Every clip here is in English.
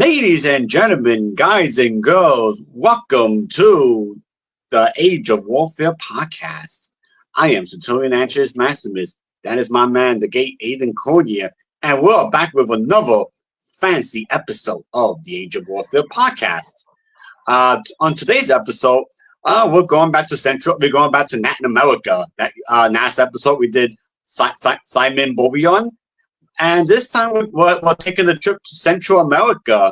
Ladies and gentlemen, guys and girls, welcome to the Age of Warfare podcast. I am Centurion Anxious Maximus. That is my man, the Gate Aiden Cordier, and we're back with another fancy episode of the Age of Warfare podcast. On today's episode, we're going back to Latin America. That last episode we did Simon Bovion. And this time we're taking a trip to Central America,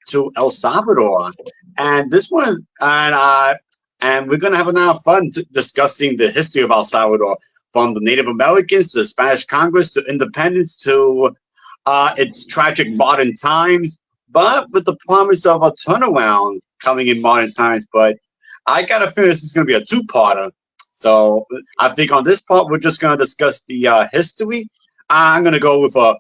to El Salvador. And this one, and we're gonna have a lot of fun discussing the history of El Salvador, from the Native Americans to the Spanish Conquest to independence to its tragic modern times, but with the promise of a turnaround coming in modern times. But I got a feeling this is gonna be a two-parter. So I think on this part we're just gonna discuss the history. I'm going to go with like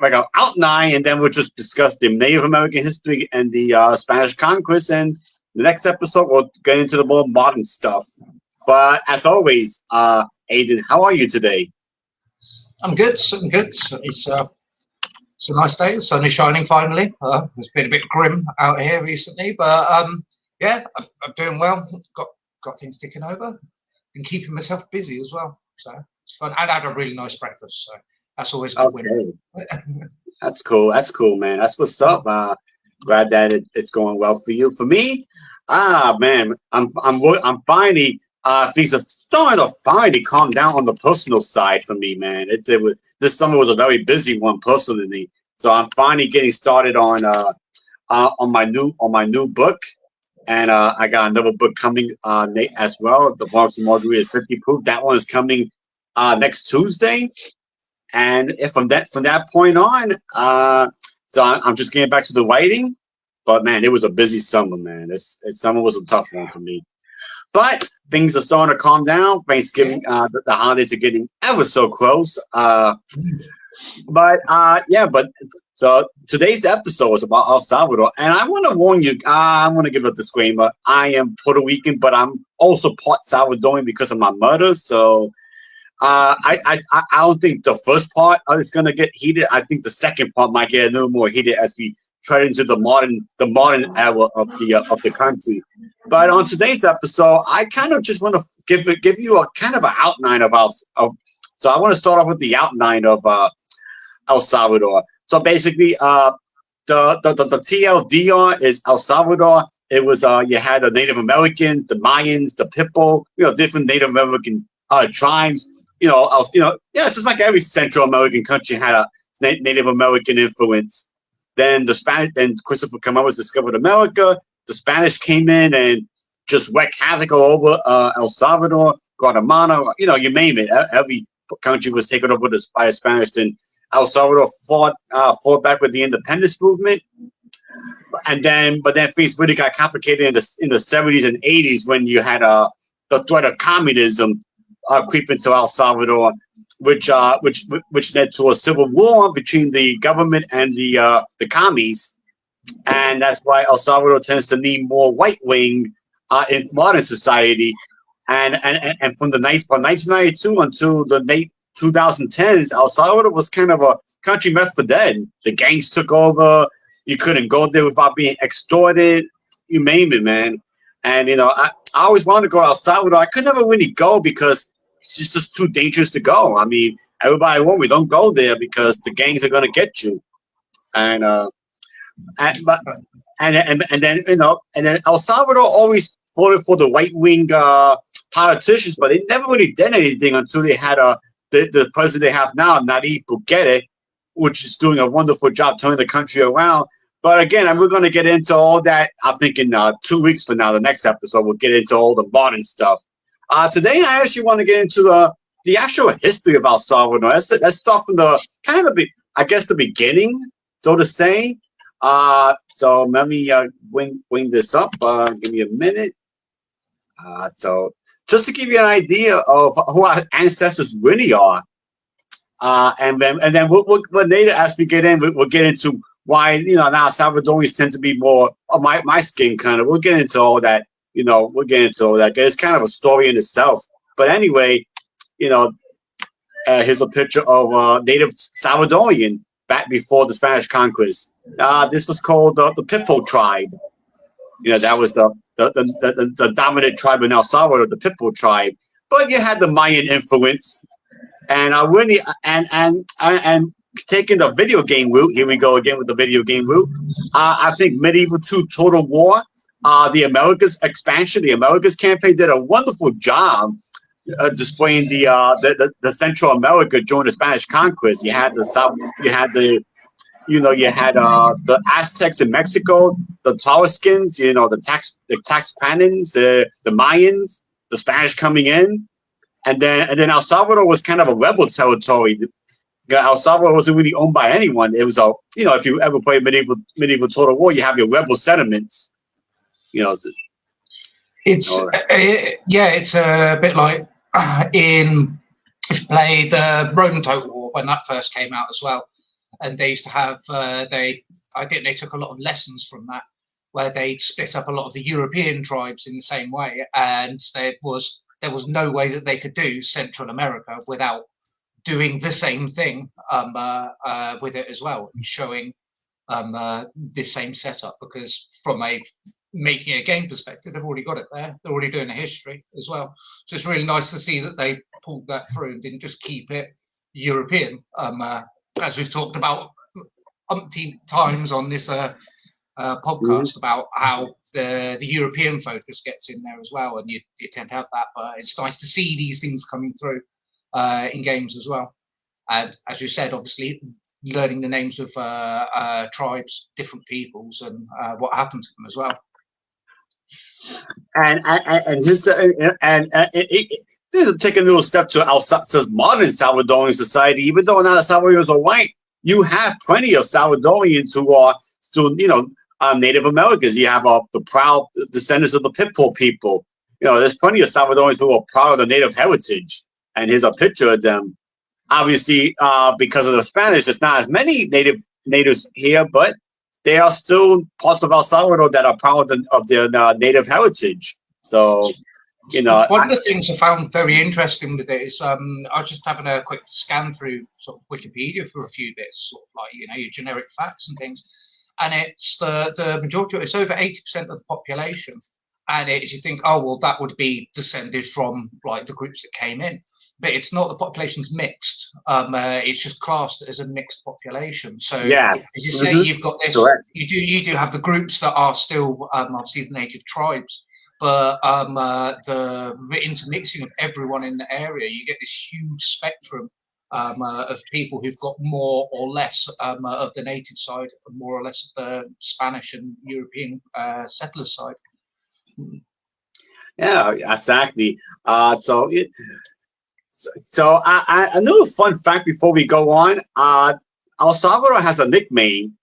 an outline, and then we'll just discuss the Native American history and the Spanish Conquest. And the next episode, we'll get into the more modern stuff. But as always, Aiden, how are you today? I'm good. It's a nice day. The sun is shining finally. It's been a bit grim out here recently, but yeah, I'm doing well. Got things ticking over. Been keeping myself busy as well. So it's fun. And I had a really nice breakfast, so that's always a good win. That's cool, man. That's what's up. Glad that it's going well for you. For me, man, I'm finally things are starting to finally calm down on the personal side for me, man. This summer was a very busy one personally, so I'm finally getting started on my new book. And I got another book coming as well. The Bronx and Margarita's 50 Proof. That one is coming next Tuesday. And from that point on, so I'm just getting back to the writing. But man, it was a busy summer, man. This summer was a tough one for me. But things are starting to calm down. Thanksgiving, the holidays are getting ever so close. So today's episode is about El Salvador, and I want to warn you. I want to give a disclaimer. I am Puerto Rican, but I'm also part Salvadorian because of my mother. So I don't think the first part is gonna get heated. I think the second part might get a little more heated as we tread into the modern era of the country. But on today's episode, I kind of just want to give you a kind of an outline of So I want to start off with the outline of El Salvador. So basically, the TLDR is El Salvador. It was you had the Native Americans, the Mayans, the Pipil, different Native American tribes. Just like every Central American country had a Native American influence. Then then Christopher Columbus discovered America. The Spanish came in and just wreaked havoc all over El Salvador, Guatemala. You name it. Every country was taken over by the Spanish. Then El Salvador fought back with the independence movement, but then things really got complicated in the 70s and 80s when you had the threat of communism creep into El Salvador, which led to a civil war between the government and the commies, and that's why El Salvador tends to lean more right wing in modern society, and from 1992 until the late 2010s, El Salvador was kind of a country left for dead. The gangs took over. You couldn't go there without being extorted. You name it, man. And I always wanted to go to El Salvador. I could never really go because it's just too dangerous to go. I mean, everybody we don't go there because the gangs are gonna get you. And then El Salvador always voted for the right wing politicians, but they never really did anything until they had the president they have now, Nayib Bukele, which is doing a wonderful job turning the country around. But again, we're going to get into all that, I think, in 2 weeks from now, the next episode, we'll get into all the modern stuff. Today, I actually want to get into the actual history of El Salvador. Let's start from the beginning, so to say. So let me bring this up. Give me a minute. So just to give you an idea of who our ancestors really are, and then we'll later, as we get in, we'll get into why now Salvadorians tend to be more of my skin color. We'll get into all that. We'll get into all that. It's kind of a story in itself. But anyway, here's a picture of a native Salvadorian. back before the Spanish conquest. This was called the Pipil tribe. That was the dominant tribe in El Salvador, the Pipil tribe. But you had the Mayan influence, and I really and taking the video game route. Here we go again with the video game route. I think Medieval 2 Total War, the Americas expansion, the Americas campaign did a wonderful job displaying the Central America during the Spanish conquest. You had the South, you had the Aztecs in Mexico, the Tarascans, the Taxpanans, the Mayans, the Spanish coming in, and then El Salvador was kind of a rebel territory. El Salvador wasn't really owned by anyone. It was if you ever played medieval Total War, you have your rebel settlements. It's a bit like if you played Roman Total War when that first came out as well. And they used to have, I think they took a lot of lessons from that, where they split up a lot of the European tribes in the same way. And there was no way that they could do Central America without doing the same thing with it as well, and showing this same setup, because from making a game perspective, they've already got it there. They're already doing a history as well. So it's really nice to see that they pulled that through and didn't just keep it European. As we've talked about umpteen times on this podcast about how the European focus gets in there as well, and you tend to have that, but it's nice to see these things coming through in games as well. And as you said, obviously learning the names of tribes, different peoples, and what happened to them as well. Take a little step to modern Salvadorian society. Even though not a Salvadorians are white, you have plenty of Salvadorians who are still, Native Americans. You have the proud descendants of the Pipil people. There's plenty of Salvadorians who are proud of the native heritage. And here's a picture of them. Obviously, because of the Spanish, there's not as many natives here, but they are still parts of El Salvador that are proud of their native heritage. So. One of the things I found very interesting with it is I was just having a quick scan through sort of Wikipedia for a few bits, sort of like your generic facts and things, and it's the majority. It's over 80% of the population, and you think, oh well, that would be descended from like the groups that came in, but it's not. The population's mixed. It's just classed as a mixed population. So yeah, as you say, you've got this. Correct. You do have the groups that are still obviously the native tribes. But the intermixing of everyone in the area, you get this huge spectrum of people who've got more or less of the native side, and more or less of the Spanish and European settler side. Yeah, exactly. So another fun fact before we go on. El Salvador has a nickname.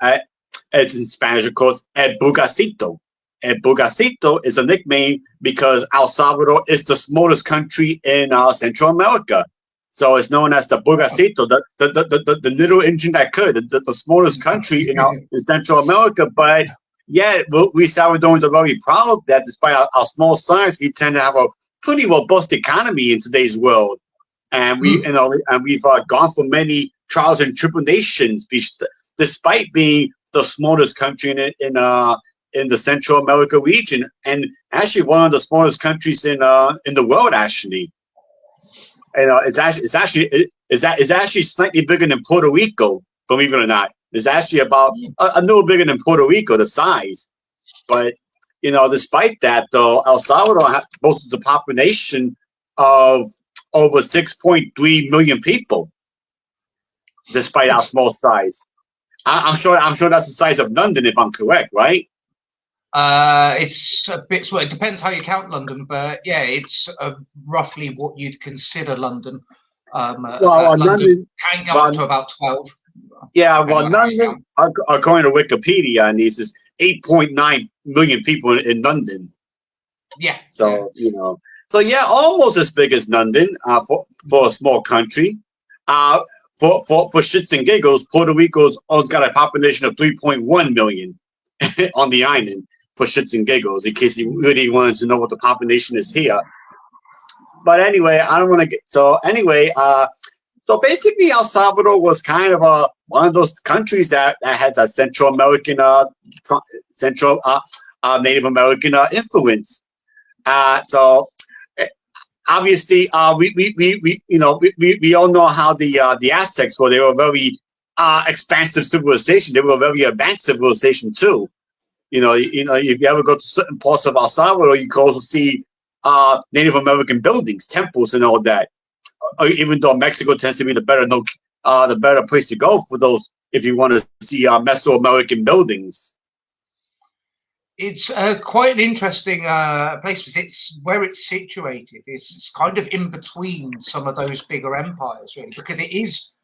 It's in Spanish, of course, El Bugacito. El Bugacito is a nickname because El Salvador is the smallest country in Central America. So it's known as the Bugacito, the little engine that could, the smallest country in Central America. But yeah, we Salvadorans are very proud that despite our small size, we tend to have a pretty robust economy in today's world. And we've gone through many trials and tribulations, despite being the smallest country in the Central America region, and actually one of the smallest countries in the world. Actually, it's actually slightly bigger than Puerto Rico. Believe it or not, it's actually about a little bigger than Puerto Rico, the size. But despite that, though, El Salvador boasts a population of over 6.3 million people, despite our small size. I'm sure that's the size of London, if I'm correct, right? It's a bit. Well, it depends how you count London, but yeah, it's roughly what you'd consider London. London can go up to about 12. Yeah, well, London, according to Wikipedia, and this is 8.9 million people in London. Yeah. So almost as big as London for a small country. For shits and giggles, Puerto Rico's got a population of 3.1 million on the island. For shits and giggles, in case you really wanted to know what the population is here. But anyway, I don't want to get so. Anyway, so basically, El Salvador was kind of countries that has a Central American Native American influence. So obviously, we all know how the Aztecs were. They were a very expansive civilization. They were a very advanced civilization too. If you ever go to certain parts of El Salvador, you can also see Native American buildings, temples, and all that. Even though Mexico tends to be the better place to go for those if you want to see Mesoamerican buildings. It's quite an interesting place because it's where it's situated. It's kind of in between some of those bigger empires, really, because it is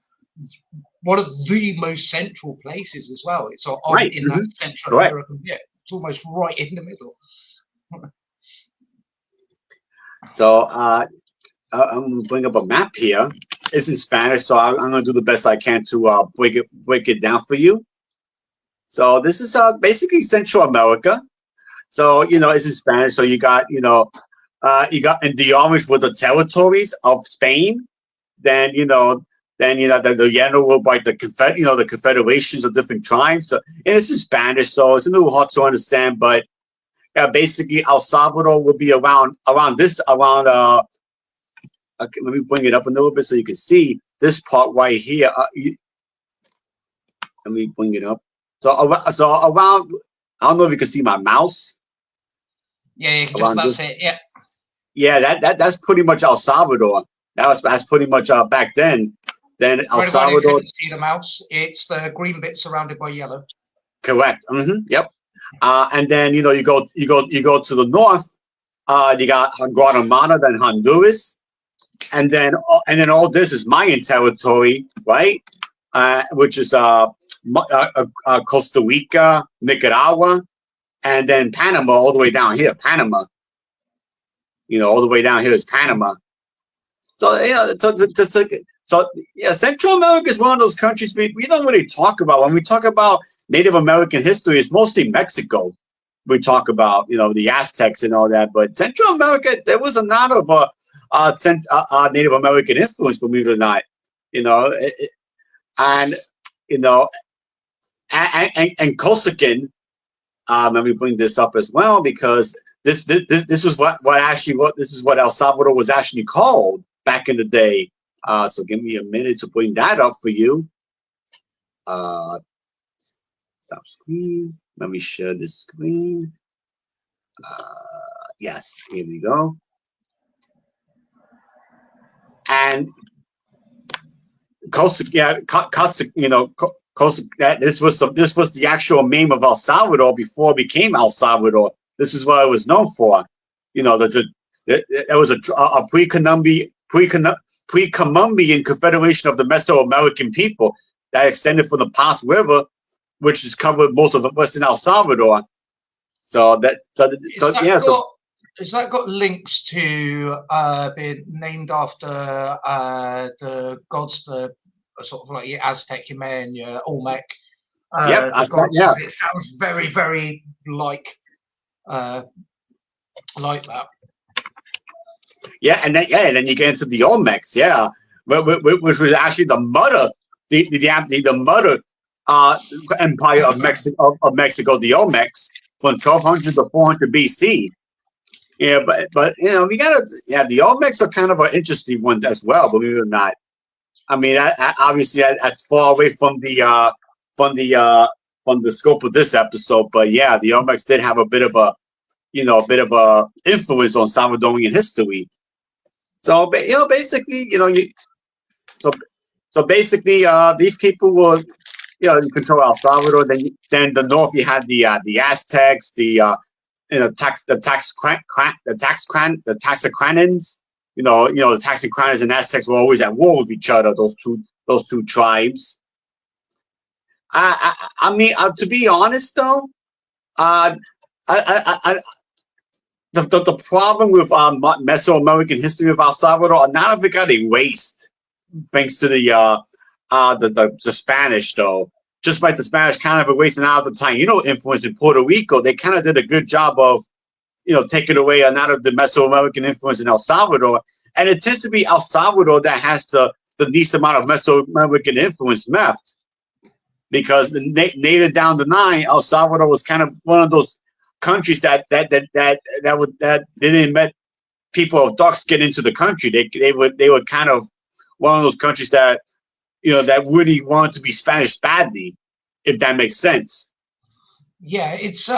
one of the most central places as well. It's Right. in that Central American bit. It's almost right in the middle. So I'm going to bring up a map here. It's in Spanish, so I'm going to do the best I can to break it down for you. So this is basically Central America. So it's in Spanish. So you got you got in the orange with the territories of Spain. Then the yellow were like the the confederations of different tribes. So, and it's in Spanish, so it's a little hard to understand. But basically, El Salvador will be around. Okay, let me bring it up a little bit so you can see this part right here. Let me bring it up. So around. I don't know if you can see my mouse. Yeah, you can that's it. Yeah. Yeah, that's pretty much El Salvador. That's pretty much back then. Then El Salvador. You couldn't see the mouse. It's the green bit surrounded by yellow. Correct. Yep. And then you go to the north. You got Guatemala, then Honduras, and then all this is Mayan territory, right? Which is Costa Rica, Nicaragua, and then Panama all the way down here. Panama. All the way down here is Panama. So Central America is one of those countries we don't really talk about. When we talk about Native American history, it's mostly Mexico. We talk about the Aztecs and all that, but Central America, there was a lot of Native American influence, believe it or not. And Corsican. Let me bring this up as well because this is what El Salvador was actually called back in the day. So give me a minute to bring that up for you. Stop screen. Let me share this screen. Yes, here we go. And this was the actual name of El Salvador before it became El Salvador. This is what it was known for. There was a pre-Columbian confederation of the Mesoamerican people that extended from the Paz River, which has covered most of western El Salvador. Has that got links to being named after the gods, the sort of like your Aztec, your Mayan, your Olmec? It sounds very, very like that. Yeah, and then you get into the Olmecs, which was actually the mother, the mother empire of Mexico, the Olmecs, from 1200 to 400 BC. Yeah, but we gotta the Olmecs are kind of an interesting one as well, believe it or not. I mean, obviously that's far away from the scope of this episode, but yeah, the Olmecs did have a bit of a influence on Salvadorian history. So basically, these people were in control of El Salvador. Then the north you had the Aztecs, the Taxicranans. The Taxicranans and Aztecs were always at war with each other. Those two tribes. I mean, to be honest though, the problem with Mesoamerican history of El Salvador, none of it got erased thanks to the Spanish though. Just like the Spanish kind of erasing out of the Taino influence in Puerto Rico, they kind of did a good job of, taking away a lot of the Mesoamerican influence in El Salvador. And it tends to be El Salvador that has the least amount of Mesoamerican influence left. because later down the line, El Salvador was kind of one of those countries that didn't let people of dark skin into the country. They were kind of one of those countries that that really wanted to be Spanish badly, if that makes sense. Yeah, it's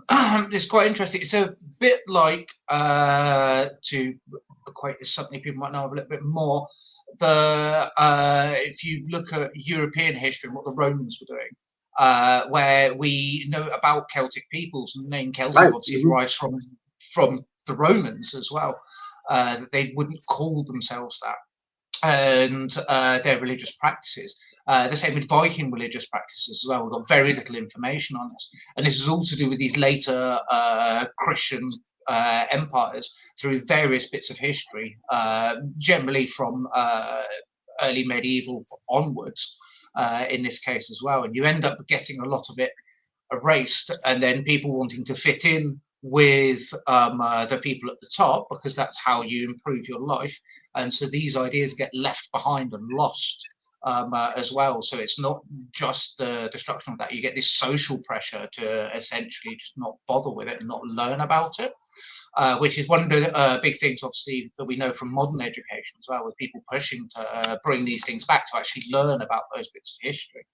it's quite interesting. It's a bit like to equate to something people might know a little bit more. If you look at European history and what the Romans were doing, where we know about Celtic peoples, and the name Celtic Right. obviously derives from the Romans as well. They wouldn't call themselves that, and their religious practices. The same with Viking religious practices as well. We've got very little information on this, and this is all to do with these later Christian empires through various bits of history, generally from early medieval onwards, in this case as well. And you end up getting a lot of it erased, and then people wanting to fit in with the people at the top, because that's how you improve your life. And so these ideas get left behind and lost as well. So it's not just the destruction of that. You get this social pressure to essentially just not bother with it and not learn about it. Which is one of the big things, obviously, that we know from modern education as well, with people pushing to bring these things back to actually learn about those bits of history.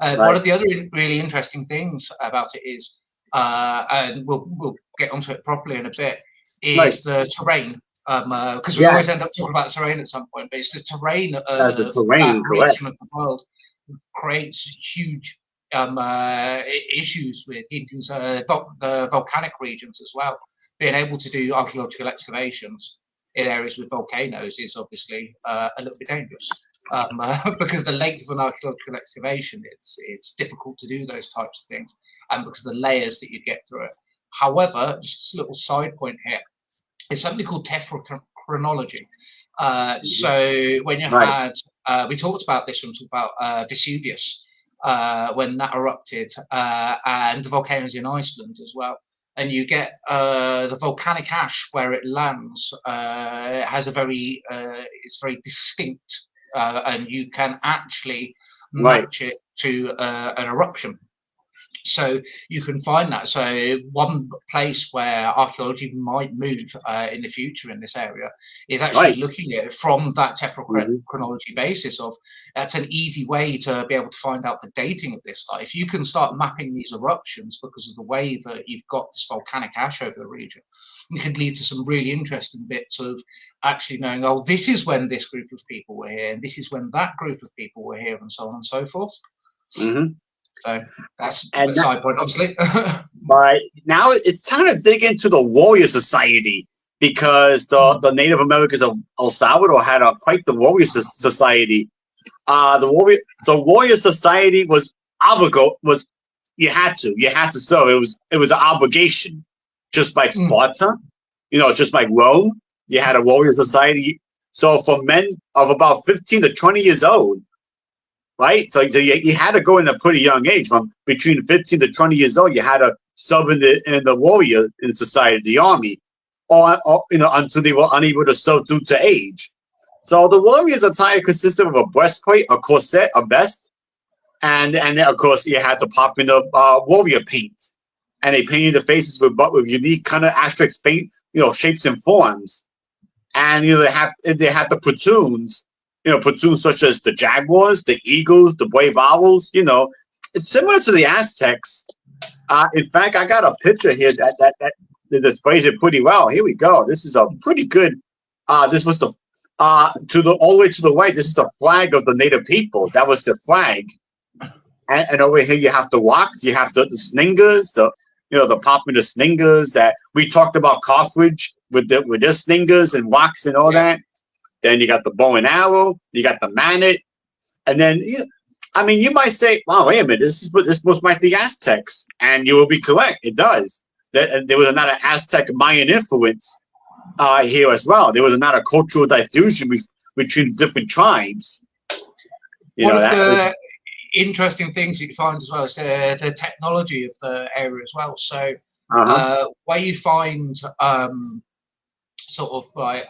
Right. One of the other really interesting things about it is, and we'll get onto it properly in a bit, is Right. the terrain. Because we always end up talking about terrain at some point, but it's the terrain of the terrain, that correct. region of the world creates huge issues with the volcanic regions as well. Being able to do archaeological excavations in areas with volcanoes is obviously a little bit dangerous, because the length of an archaeological excavation, it's difficult to do those types of things, and because of the layers that you get through it. However, just a little side point here, it's something called tephrochronology. So when you had, we talked about this when we talked about Vesuvius, when that erupted, and the volcanoes in Iceland as well. And you get the volcanic ash where it lands has a it's very distinct, and you can actually match it to an eruption. So you can find that. So one place where archaeology might move in the future in this area is actually looking at it from that tephrochronology basis of, that's an easy way to be able to find out the dating of this stuff. If you can start mapping these eruptions because of the way that you've got this volcanic ash over the region, it can lead to some really interesting bits of actually knowing, oh, this is when this group of people were here, and this is when that group of people were here, and so on and so forth. So that's a side point, obviously. Right. Now it's time to dig into the warrior society, because the Native Americans of El Salvador had quite the warrior society. The warrior society was you had to serve. It was an obligation, just like Sparta, just like Rome. You had a warrior society. So for men of about 15 to 20 years old, right? So you had to go in a pretty young age, from between 15 to 20 years old. You had to serve in the warrior in society, the army, or until they were unable to serve due to age. So the warrior's attire consisted of a breastplate, a corset, a vest, and of course you had the popular warrior paint, and they painted the faces with unique kind of abstract paint, shapes and forms, and they had the platoons. Platoons such as the Jaguars, the Eagles, the Brave Owls. It's similar to the Aztecs. In fact, I got a picture here that displays it pretty well. Here we go. This is a pretty good. This was the all the way to the right. This is the flag of the Native people. That was the flag. And over here you have the woks. You have the slingers. The popular slingers that we talked about, Carthage with their slingers and woks and all that. Then you got the bow and arrow, you got the mallet, and then you might say, "Wow, wait a minute, this looks like the Aztecs," and you will be correct. It does. There was another Aztec Mayan influence here as well. There was another cultural diffusion between different tribes. One of the interesting things you find as well is the technology of the area as well. So where you find sort of like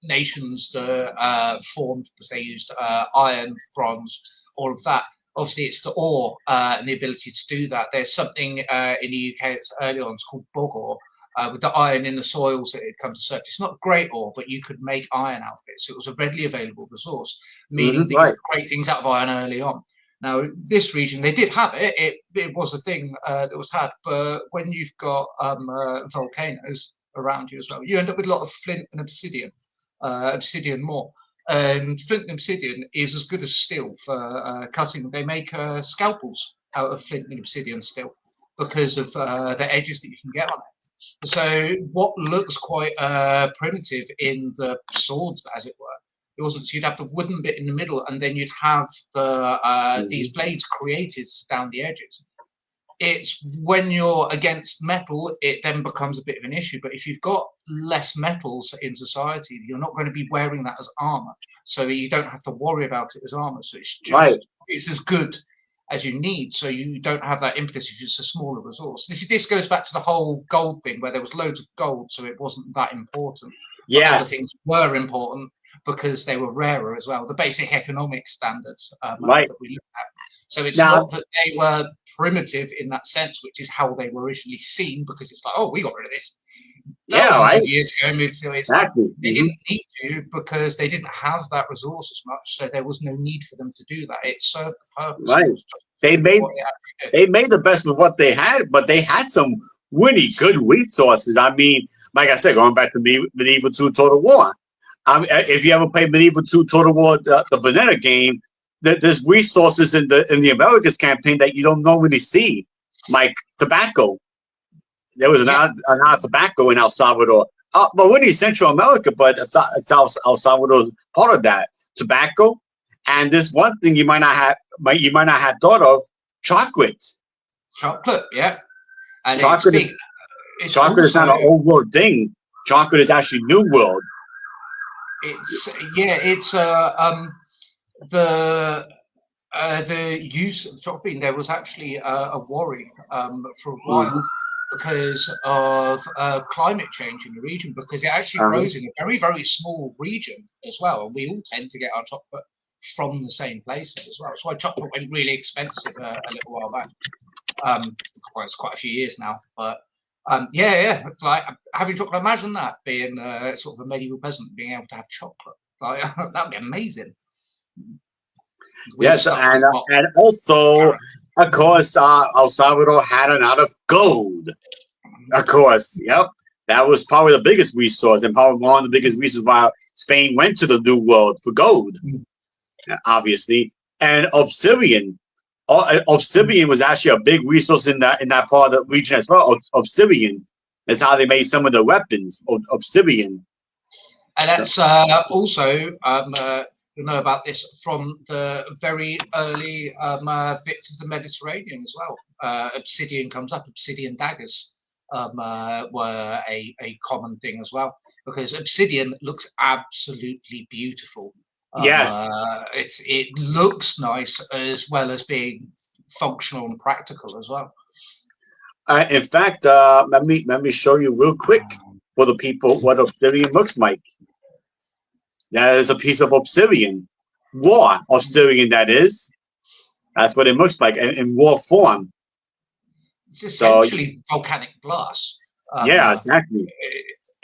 nations that formed because they used iron, bronze, all of that. obviously it's the ore and the ability to do that. There's something in the UK, it's early on, it's called bog ore. With the iron in the soils that it comes to surface. It's not great ore, but you could make iron out of it. So it was a readily available resource, meaning that you could create things out of iron early on. Now, this region, they did have it. It was a thing that was had. But when you've got volcanoes around you as well, you end up with a lot of flint and obsidian more. And flint and obsidian is as good as steel for cutting. They make scalpels out of flint and obsidian still because of the edges that you can get on it. So what looks quite primitive in the swords, as it were, it wasn't. So you'd have the wooden bit in the middle, and then you'd have the these blades created down the edges. It's when you're against metal, it then becomes a bit of an issue. But if you've got less metals in society, you're not going to be wearing that as armor, so you don't have to worry about it as armor. So it's just it's as good as you need, so you don't have that impetus if it's a smaller resource. This goes back to the whole gold thing, where there was loads of gold, so it wasn't that important. Yes, other things were important because they were rarer as well. The basic economic standards that we look at. So it's not that they were primitive in that sense, which is how they were originally seen, because it's like, oh, we got rid of this. Thousands of years ago, moved to it. They didn't need to because they didn't have that resource as much, so there was no need for them to do that. It served the purpose. Right. They made the best of what they had, but they had some really good resources. I mean, like I said, going back to Medieval 2 Total War. If you ever played Medieval 2 Total War, the vanilla game, there's resources in the Americas campaign that you don't normally see, like tobacco. There was an amount of tobacco in El Salvador. But really Central America, but El Salvador is part of that. Tobacco, and this one thing you might not have thought of: chocolate. Chocolate, yeah. And chocolate is not an old world thing. Chocolate is actually new world. It's the use of chocolate. There was actually a worry for a while because of climate change in the region, because it actually grows in a very, very small region as well. And we all tend to get our chocolate from the same places as well. That's why chocolate went really expensive a little while back. Well, it's quite a few years now, but like having chocolate. Imagine that being sort of a medieval peasant being able to have chocolate. Like that'd be amazing. Yes, and also, of course, El Salvador had an out of gold. Of course, yep. That was probably the biggest resource, and probably one of the biggest reasons why Spain went to the New World for gold, obviously. And obsidian. Obsidian was actually a big resource in that part of the region as well. Obsidian. That's how they made some of the weapons. Obsidian. And that's also you know about this from the very early bits of the Mediterranean as well. Obsidian comes up. Obsidian daggers were a common thing as well, because obsidian looks absolutely beautiful. Yes, it looks nice as well as being functional and practical as well. In fact, let me show you real quick for the people what obsidian looks like. That is a piece of obsidian, raw obsidian. That is. That's what it looks like in raw form. It's essentially volcanic glass. Yeah, exactly.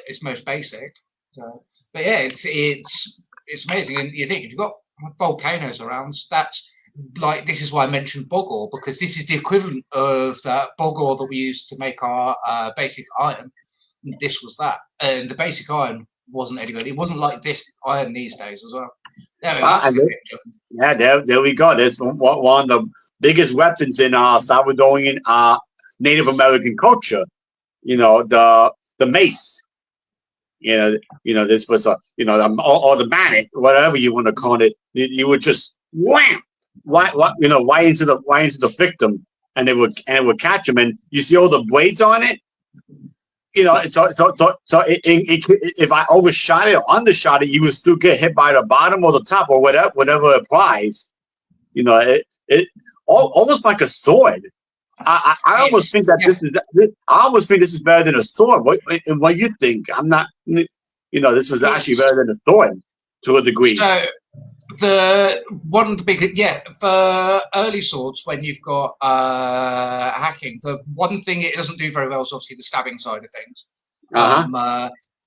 It's most basic. So, but yeah, it's amazing. And you think if you've got volcanoes around, that's like, this is why I mentioned bog ore, because this is the equivalent of that bog ore that we use to make our basic iron. This was that, and the basic iron wasn't any good. It wasn't like this iron these days as well. There we go. That's one of the biggest weapons in Salvadorian Native American culture. You know, the mace. You know, this was or the mallet, whatever you want to call it. You would just wham, right into the victim, and it would catch him. And you see all the blades on it. You know, so if I overshot it or undershot it, you would still get hit by the bottom or the top or whatever applies. You know, it almost like a sword. I almost think that I almost think this is better than a sword. What you think? I'm not. You know, this was actually better than a sword to a degree. So, The one of the big, yeah, for early swords, when you've got hacking, the one thing it doesn't do very well is obviously the stabbing side of things.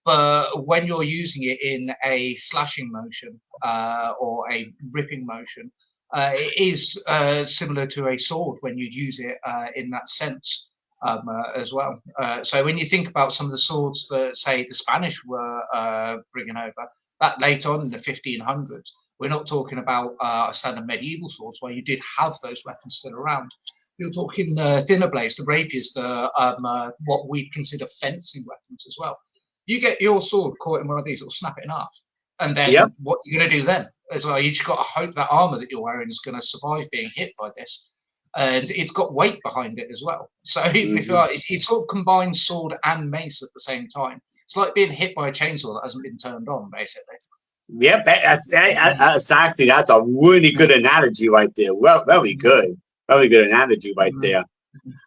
But when you're using it in a slashing motion or a ripping motion, it is similar to a sword when you'd use it in that sense as well. So when you think about some of the swords that, say, the Spanish were bringing over, that late on in the 1500s, we're not talking about standard medieval swords where you did have those weapons still around. You're talking thinner blades, the rapiers, what we'd consider fencing weapons as well. You get your sword caught in one of these, it'll snap it in half. And then what are you going to do then? As well, you just got to hope that armor that you're wearing is going to survive being hit by this. And it's got weight behind it as well. So if it sort of combines sword and mace at the same time. It's like being hit by a chainsaw that hasn't been turned on, basically. Yep, exactly. That's a really good analogy right there. Well, very good analogy right there.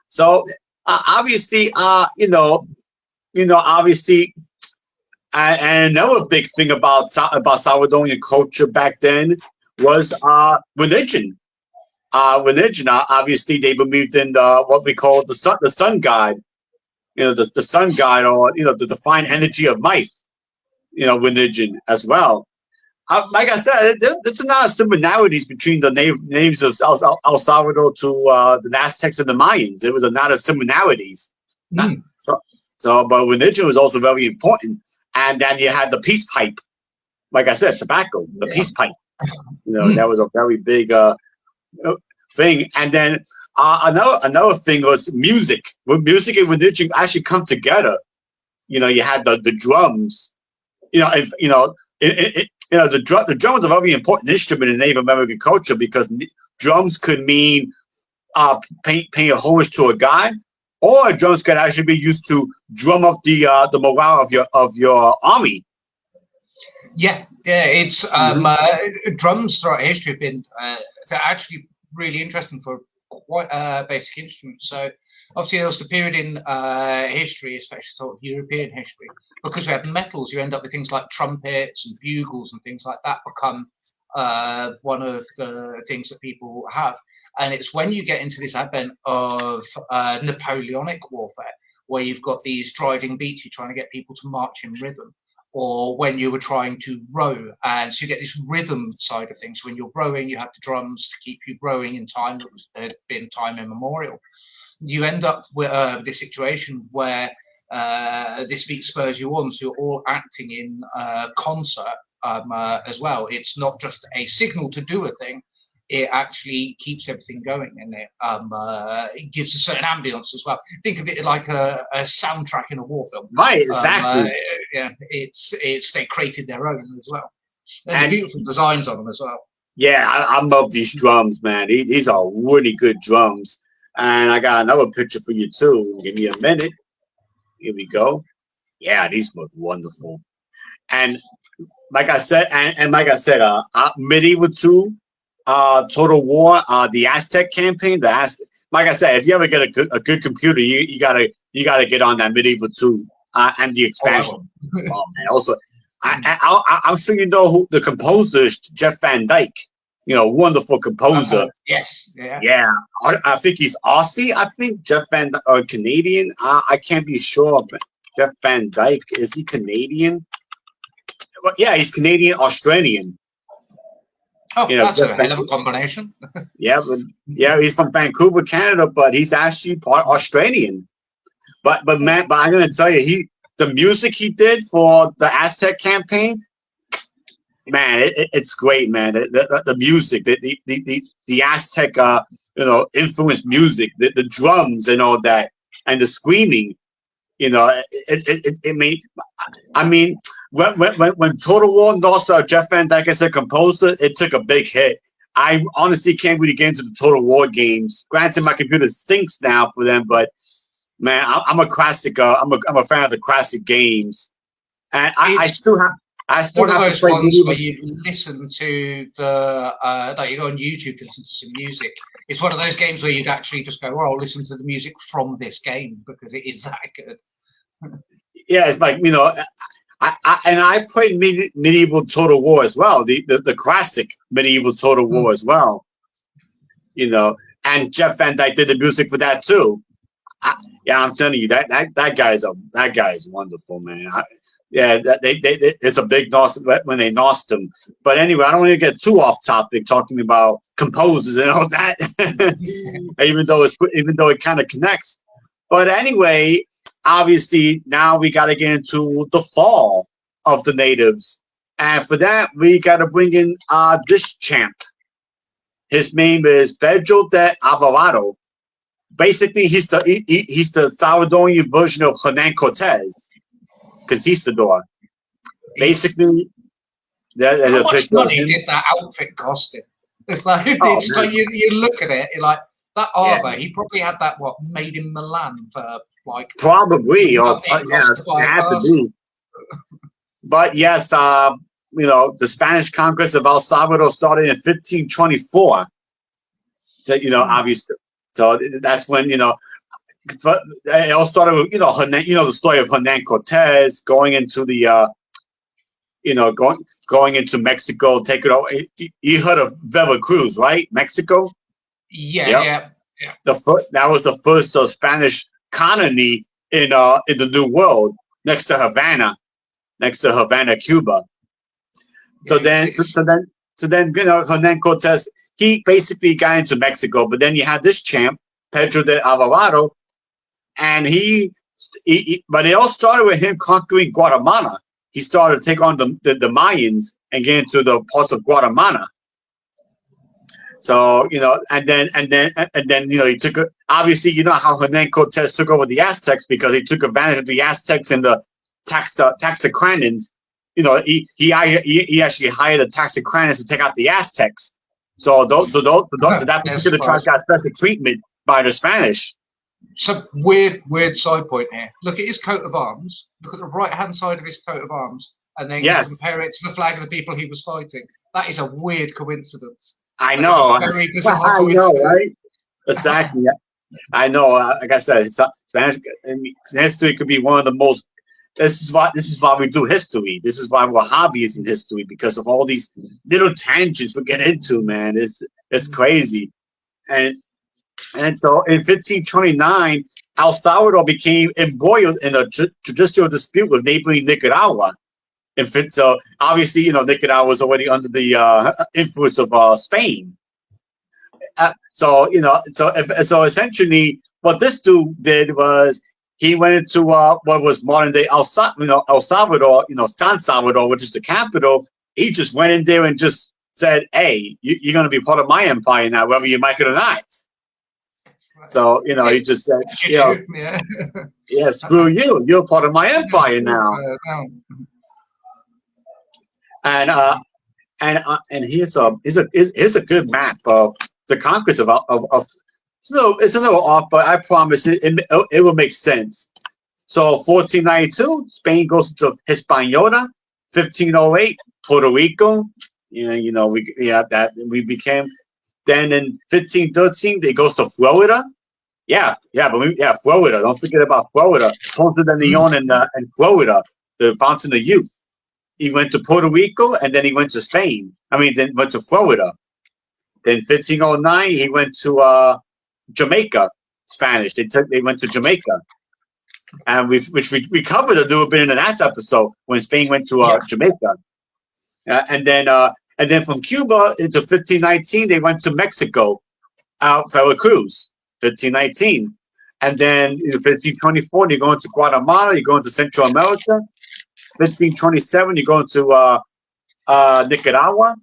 So obviously, obviously, and another big thing about Salvadorian culture back then was religion. Obviously, they believed in what we call the sun god. The sun god, or the divine energy of life. Religion as well. Like I said, there's a lot of similarities between the names of El Salvador to the Aztecs and the Mayans. There was a lot of similarities. But religion was also very important. And then you had the peace pipe. Like I said, tobacco, the peace pipe. That was a very big thing. And then another thing was music. When music and religion actually come together, you had the drums. The drum was a very important instrument in Native American culture because drums could mean paying a homage to a god, or drums could actually be used to drum up the morale of your army. Yeah, it's drums throughout history have been actually really interesting for quite basic instruments. So obviously there was the period in history, especially sort of European history, because we have metals, you end up with things like trumpets and bugles and things like that become one of the things that people have. And it's when you get into this advent of Napoleonic warfare, where you've got these driving beats, you're trying to get people to march in rhythm, or when you were trying to row, and so you get this rhythm side of things. When you're rowing, you have the drums to keep you rowing in time that has been time immemorial. You end up with this situation where this beat spurs you on, so you're all acting in concert as well. It's not just a signal to do a thing, it actually keeps everything going, and it gives a certain ambience as well. Think of it like a soundtrack in a war film. Right, exactly. They created their own as well. And beautiful designs on them as well. Yeah, I love these drums, man. These are really good drums. And I got another picture for you too. Give me a minute. Here we go. Yeah, these look wonderful. And like I said, Medieval 2, Total War, the Aztec campaign, like I said, if you ever get a good computer, you gotta get on that Medieval 2 and the expansion. Oh, man. Also, I'm sure you know who the composer is, Jeff Van Dyke. Wonderful composer. Yes. Yeah. I think he's Aussie. I think Jeff Van Dyke, or Canadian. I can't be sure, but Jeff Van Dyke, is he Canadian? Well, yeah, he's Canadian Australian. Oh, that's a hell of a combination. He's from Vancouver, Canada, but he's actually part Australian. But I'm gonna tell you, the music he did for the Aztec campaign, man, it's great, man. The music, the Aztec, influenced music, the drums and all that, and the screaming. It made. I mean, when Total War lost Jeff Van Dyke as a composer, it took a big hit. I honestly can't really get into the Total War games. Granted, my computer stinks now for them, but man, I'm a classic. I'm a fan of the classic games, and I still have. One of those ones where you listen to like you go on YouTube to listen to some music. It's one of those games where you'd actually just go, "Oh, I'll listen to the music from this game because it is that good." Yeah, it's like I played medieval Total War as well, the classic medieval Total War as well. You know, and Jeff Van Dyke did the music for that too. Yeah, I'm telling you that guy is wonderful, man. Yeah, it's a big nos when they nosed him. But anyway, I don't want to get too off topic talking about composers and all that. even though it kind of connects. But anyway, obviously now we got to get into the fall of the natives, and for that we got to bring in this champ. His name is Pedro de Alvarado. Basically, he's the Salvadorian version of Hernan Cortez, Conquistador. Basically, how much money did that outfit cost him? It's like, you look at it, you're like, that armor. Yeah. He probably had that made in Milan for like probably or it had to be. But yes, the Spanish conquest of El Salvador started in 1524. So obviously, so that's when it all started with Hernan, the story of Hernan Cortez going into the going into Mexico, take it over. You heard of Veracruz, right? Mexico. Yeah. That was the first Spanish colony in the New World, next to Havana, Cuba. So then Hernan Cortez, he basically got into Mexico, but then you had this champ Pedro de Alvarado, and but it all started with him conquering Guatemala. He started to take on the Mayans and get into the parts of Guatemala. So and then he took obviously how Hernan Cortez took over the Aztecs, because he took advantage of the Aztecs and the Taxicranans. He actually hired the Taxicranans to take out the Aztecs. So that particular tribe got special treatment by the Spanish. Some weird side point here. Look at his coat of arms. Look at the right-hand side of his coat of arms, and then compare it to the flag of the people he was fighting. That is a weird coincidence. I know. Very bizarre coincidence. I know, right? Exactly. I know. Like I said, Spanish history could be one of the most. This is why we do history. This is why we're hobbyists in history, because of all these little tangents we get into, man. It's crazy. And so in 1529, El Salvador became embroiled in a judicial dispute with neighboring Nicaragua. So obviously, Nicaragua was already under the influence of Spain. So essentially, what this dude did was he went into what was modern day El Salvador, San Salvador, which is the capital. He just went in there and just said, "Hey, you're going to be part of my empire now, whether you like it or not." So he just said, "Yeah, screw you. You're part of my empire now." And here's a good map of the conquest of it's a little off, but I promise it will make sense. So 1492, Spain goes to Hispaniola. 1508, Puerto Rico. We became. Then in 1513, they goes to Florida. Florida. Don't forget about Florida. Ponce de Leon and Florida, the fountain of youth. He went to Puerto Rico, and then he went to Spain. Then went to Florida. Then 1509, he went to Jamaica. Spanish. They went to Jamaica, and we covered a little bit in the last episode when Spain went to Jamaica. And then from Cuba into 1519, they went to Mexico, Veracruz, 1519. And then in 1524, you're going to Guatemala, you're going to Central America. 1527, you're going to Nicaragua.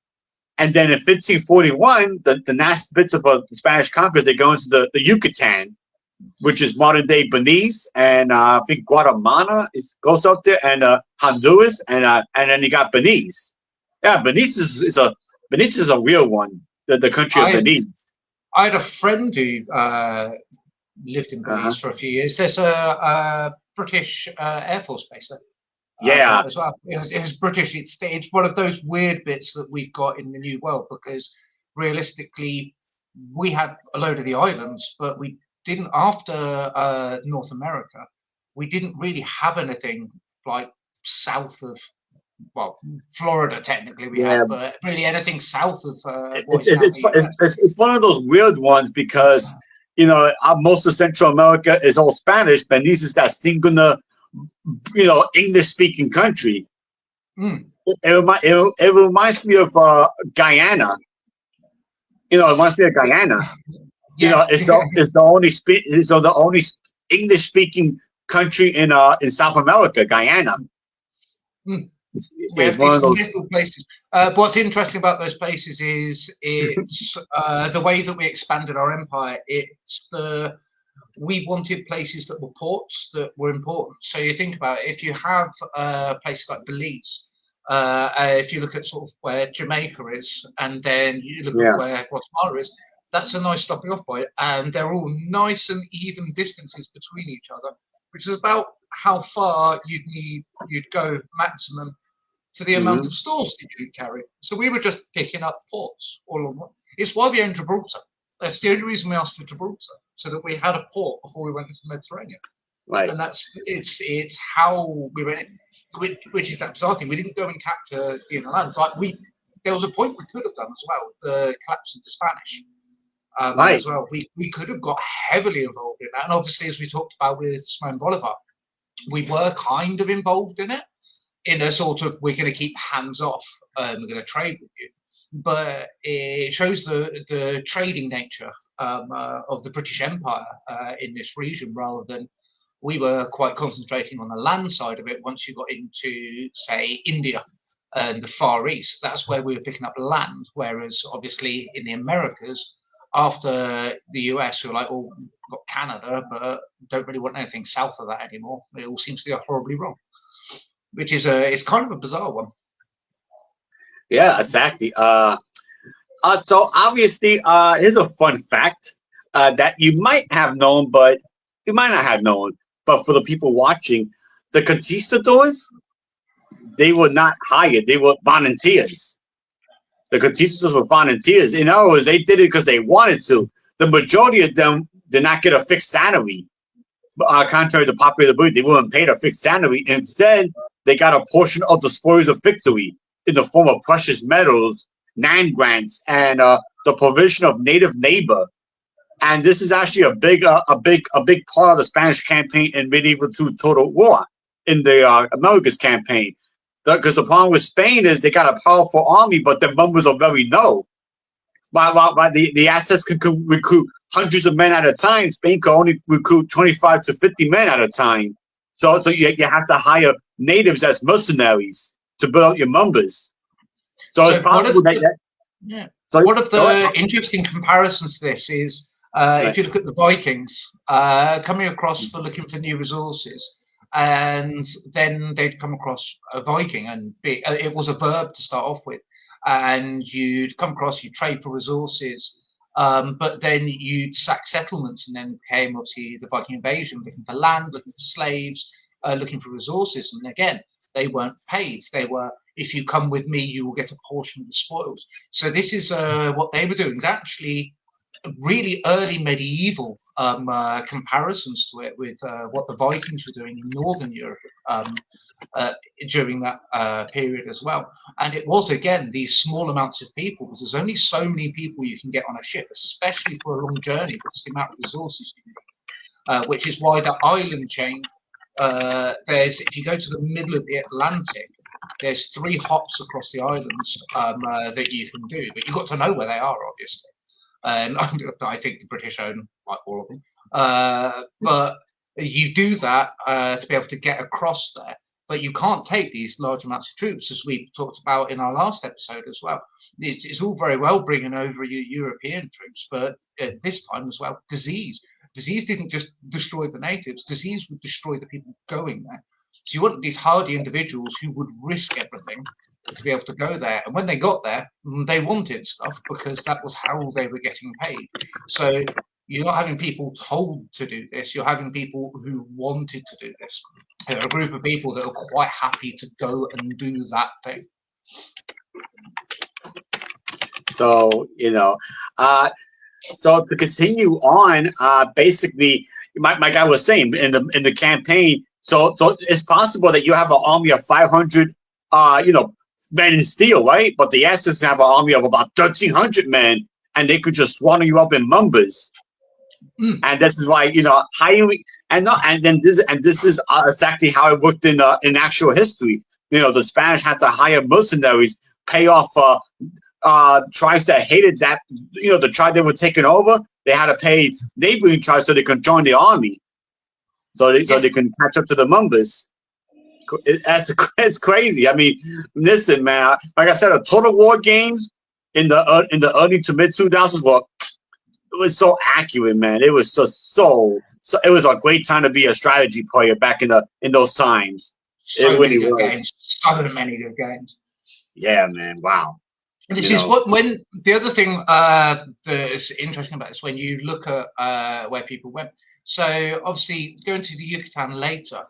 And then in 1541, the last bits of the Spanish conquest, they go into the Yucatan, which is modern day Belize, and I think Guatemala goes up there, and Honduras, and then you got Belize. Yeah, Belize is a real one. The country of Belize. I had a friend who lived in Belize for a few years. There's a British Air Force base there. As well. It's British. It's one of those weird bits that we've got in the New World, because realistically, we had a load of the islands, but we didn't after North America. We didn't really have anything like south of, well, Florida technically we Yeah, had, but really anything south of it, what is it, now it's, the US. it's one of those weird ones because most of Central America is all Spanish, but this is that singular English speaking country. Mm. It reminds me of Guyana. It reminds me of Guyana. Yeah. It's the only English speaking country in South America, Guyana. Mm. We It's have one of these those. little places. What's interesting about those places is it's the way that we expanded our empire. We wanted places that were ports that were important. So you think about it, if you have places like Belize, if you look at sort of where Jamaica is, and then you look at Yeah. where Guatemala is, that's a nice stopping off point. And they're all nice and even distances between each other, which is about how far you'd go maximum for the amount Hmm. of stores that you'd carry. So we were just picking up ports all along. It's why we own Gibraltar. That's the only reason we asked for Gibraltar, so that we had a port before we went into the Mediterranean. Right. And it's how we went, which is that bizarre thing. We didn't go and capture the inner land, but there was a point we could have done as well. The collapse of the Spanish, Right. as well. We could have got heavily involved in that, and obviously, as we talked about with Simon Bolivar, we were kind of involved in it. In a sort of, we're going to keep hands off, we're going to trade with you. But it shows the trading nature of the British Empire in this region, rather than we were quite concentrating on the land side of it. Once you got into, say, India and the Far East, that's where we were picking up land. Whereas, obviously, in the Americas, after the US, we were like, well, we've got Canada, but don't really want anything south of that anymore. It all seems to go horribly wrong, which is it's kind of a bizarre one. Yeah, exactly. So obviously, here's a fun fact that you might have known, but you might not have known. But for the people watching, the conquistadors, they were not hired; they were volunteers. The conquistadors were volunteers. In other words, they did it because they wanted to. The majority of them did not get a fixed salary. Contrary to popular belief, they weren't paid a fixed salary. Instead, they got a portion of the spoils of victory in the form of precious metals, land grants, and the provision of native labor. And this is actually a big part of the Spanish campaign in medieval to total war in the Americas campaign. Because the problem with Spain is they got a powerful army, but their numbers are very low. While the assets can recruit hundreds of men at a time, Spain can only recruit 25 to 50 men at a time. So you have to hire natives as mercenaries to build up your numbers. So it's possible one of the interesting comparisons to this is if you look at the Vikings coming across for looking for new resources, and then they'd come across a Viking, and it was a verb to start off with. And you'd come across, you'd trade for resources, but then you'd sack settlements, and then came obviously the Viking invasion, looking for land, looking for slaves, looking for resources. And again, they weren't paid. They were, if you come with me, you will get a portion of the spoils. So this is what they were doing. It's actually really early medieval comparisons to it with what the Vikings were doing in Northern Europe during that period as well. And it was, again, these small amounts of people, because there's only so many people you can get on a ship, especially for a long journey, because the amount of resources you need, which is why the island chain, if you go to the middle of the Atlantic, there's 3 hops across the islands that you can do, but you've got to know where they are, obviously. And I think the British own like all of them. But you do that to be able to get across there. But you can't take these large amounts of troops, as we talked about in our last episode as well. It's all very well bringing over your European troops, but at this time as well, disease. Disease didn't just destroy the natives. Disease would destroy the people going there. So you want these hardy individuals who would risk everything to be able to go there. And when they got there, they wanted stuff because that was how they were getting paid. So you're not having people told to do this. You're having people who wanted to do this. There are a group of people that are quite happy to go and do that thing. So, so to continue on, basically, my guy was saying in the campaign, So it's possible that you have an army of 500, men in steel, right? But the Aztecs have an army of about 1,300 men, and they could just swallow you up in numbers. And this is why hiring and this is exactly how it worked in actual history. The Spanish had to hire mercenaries, pay off tribes that hated that the tribe they were taking over. They had to pay neighboring tribes so they can join the army, so they can catch up to the numbers. It's crazy. I mean, listen, man. Like I said, the Total War games in the early to mid 2000s were. It was so accurate, man. It was so. It was a great time to be a strategy player back in those times. So many good games. So many good games. Yeah, man. Wow. And this is when the other thing that's interesting about this when you look at where people went. So obviously going to the Yucatan later,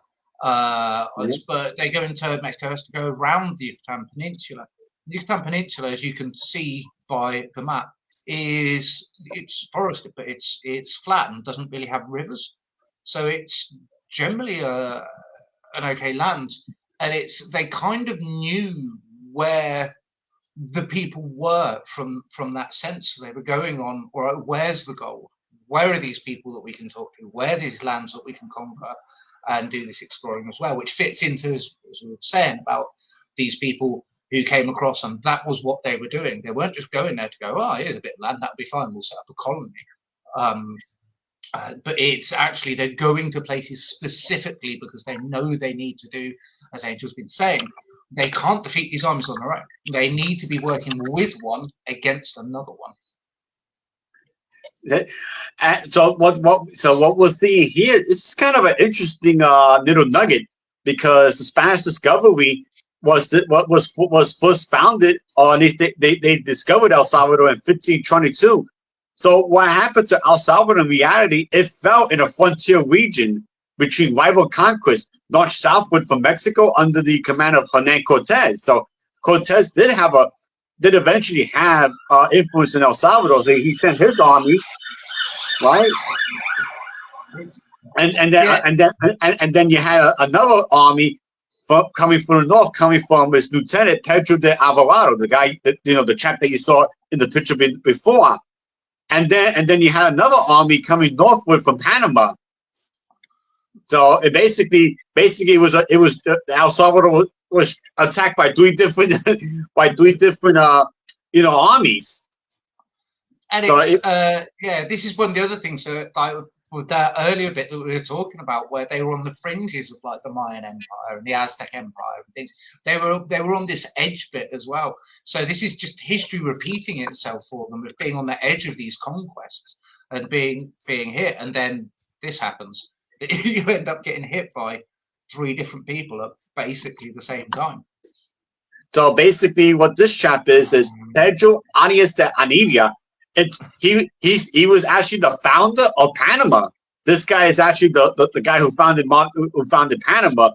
but they go into Mexico has to go around the Yucatan Peninsula. The Yucatan Peninsula, as you can see by the map, it's forested, but it's flat and doesn't really have rivers, so it's generally an okay land, and they kind of knew where the people were from that sense. They were going on, all right, where's the goal? Where are these people that we can talk to? Where are these lands that we can conquer and do this exploring as well, which fits into, as we were saying, about these people who came across, and that was what they were doing. They weren't just going there to go, oh, here's a bit of land, that'll be fine, we'll set up a colony. But it's actually, they're going to places specifically because they know they need to do, as Angel's been saying, they can't defeat these armies on their own. They need to be working with one against another one. So what we're seeing here is kind of an interesting little nugget, because the Spanish discovery was first founded on they discovered El Salvador in 1522. So what happened to El Salvador in reality? It fell in a frontier region between rival conquests north southward from Mexico under the command of Hernan Cortez. So Cortez did eventually have influence in El Salvador. So he sent his army, right? And then you had another army coming from the north, coming from his lieutenant Pedro de Alvarado, the guy the chap that you saw in the picture before. And then you had another army coming northward from Panama. So it basically El Salvador was attacked by three different armies. And so this is one of the other things that with that earlier bit that we were talking about, where they were on the fringes of like the Mayan Empire and the Aztec Empire and things. They were on this edge bit as well. So this is just history repeating itself for them, of being on the edge of these conquests and being hit, and then this happens. You end up getting hit by three different people at basically the same time. So basically, what this chap is Pedro Arias de Anivia. He was actually the founder of Panama. This guy is actually the guy who founded Panama,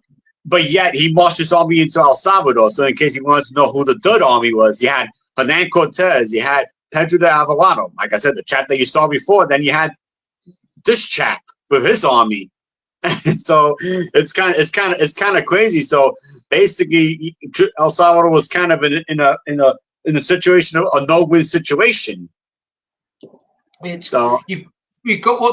but yet he marched his army into El Salvador. So in case you wanted to know who the third army was, you had Hernan Cortez, you had Pedro de Alvarado, like I said, the chap that you saw before. Then you had this chap with his army. So it's kind of crazy. So basically, El Salvador was kind of in a situation of a no-win situation. You've got one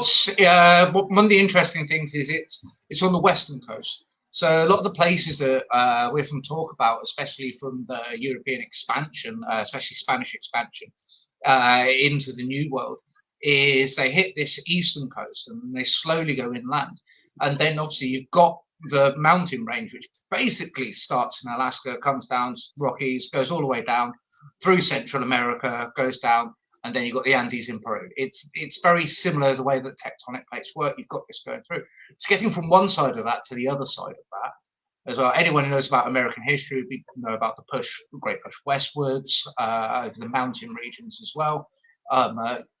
of the interesting things is it's on the western coast. So a lot of the places that we often talk about, especially from the European expansion, especially Spanish expansion into the New World, is they hit this eastern coast and they slowly go inland. And then obviously you've got the mountain range, which basically starts in Alaska, comes down Rockies, goes all the way down through Central America, goes down, and then you've got the Andes in Peru. It's very similar the way that tectonic plates work. You've got this going through. It's getting from one side of that to the other side of that as well. Anyone who knows about American history know about the great push westwards, the mountain regions as well.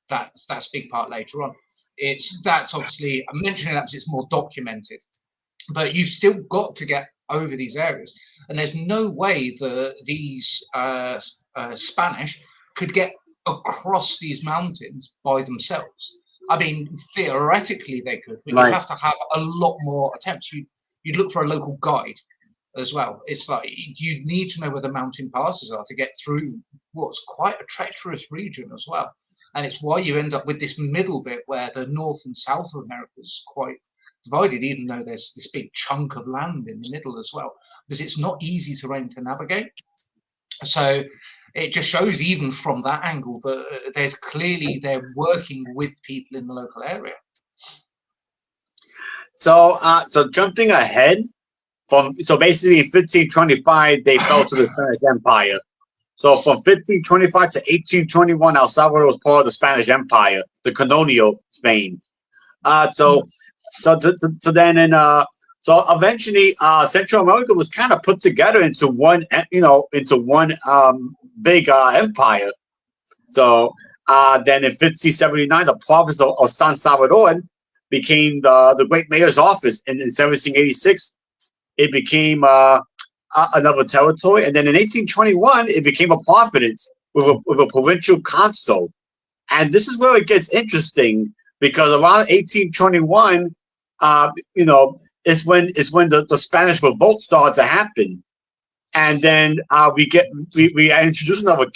That's a big part later on. That's obviously, I'm mentioning that because it's more documented, but you've still got to get over these areas, and there's no way that these Spanish could get across these mountains by themselves. I mean, theoretically they could, but you'd have to have a lot more attempts. you'd look for a local guide as well. It's like you need to know where the mountain passes are to get through what's quite a treacherous region as well. And it's why you end up with this middle bit where the North and South of America is quite divided, even though there's this big chunk of land in the middle as well, because it's not easy terrain to navigate. So it just shows, even from that angle, that there's clearly they're working with people in the local area. So, so jumping ahead so basically in 1525 they fell to the Spanish Empire. So from 1525 to 1821, El Salvador was part of the Spanish Empire, the colonial Spain. So then so eventually Central America was kind of put together into one, big empire. So then in 1579, the province of San Salvador became the great mayor's office. And in 1786, it became another territory. And then in 1821, it became a province with a provincial council. And this is where it gets interesting, because around 1821, it's when the Spanish revolt started to happen. And then we introduce another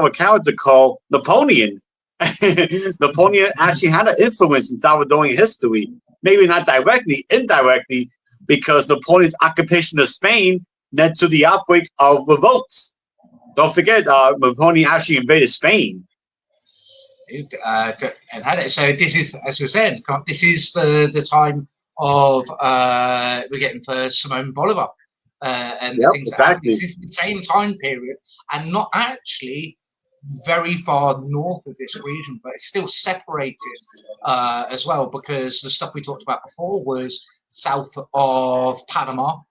character called Napoleon. Napoleon actually had an influence in Salvadorian history, maybe not directly, indirectly, because Napoleon's occupation of Spain led to the outbreak of revolts. Don't forget, Napoleon actually invaded Spain. And had it. So this is, as we said, this is the time of we're getting for Simon Bolivar and things exactly. This is the same time period, and not actually very far north of this region, but it's still separated as well, because the stuff we talked about before was south of Panama.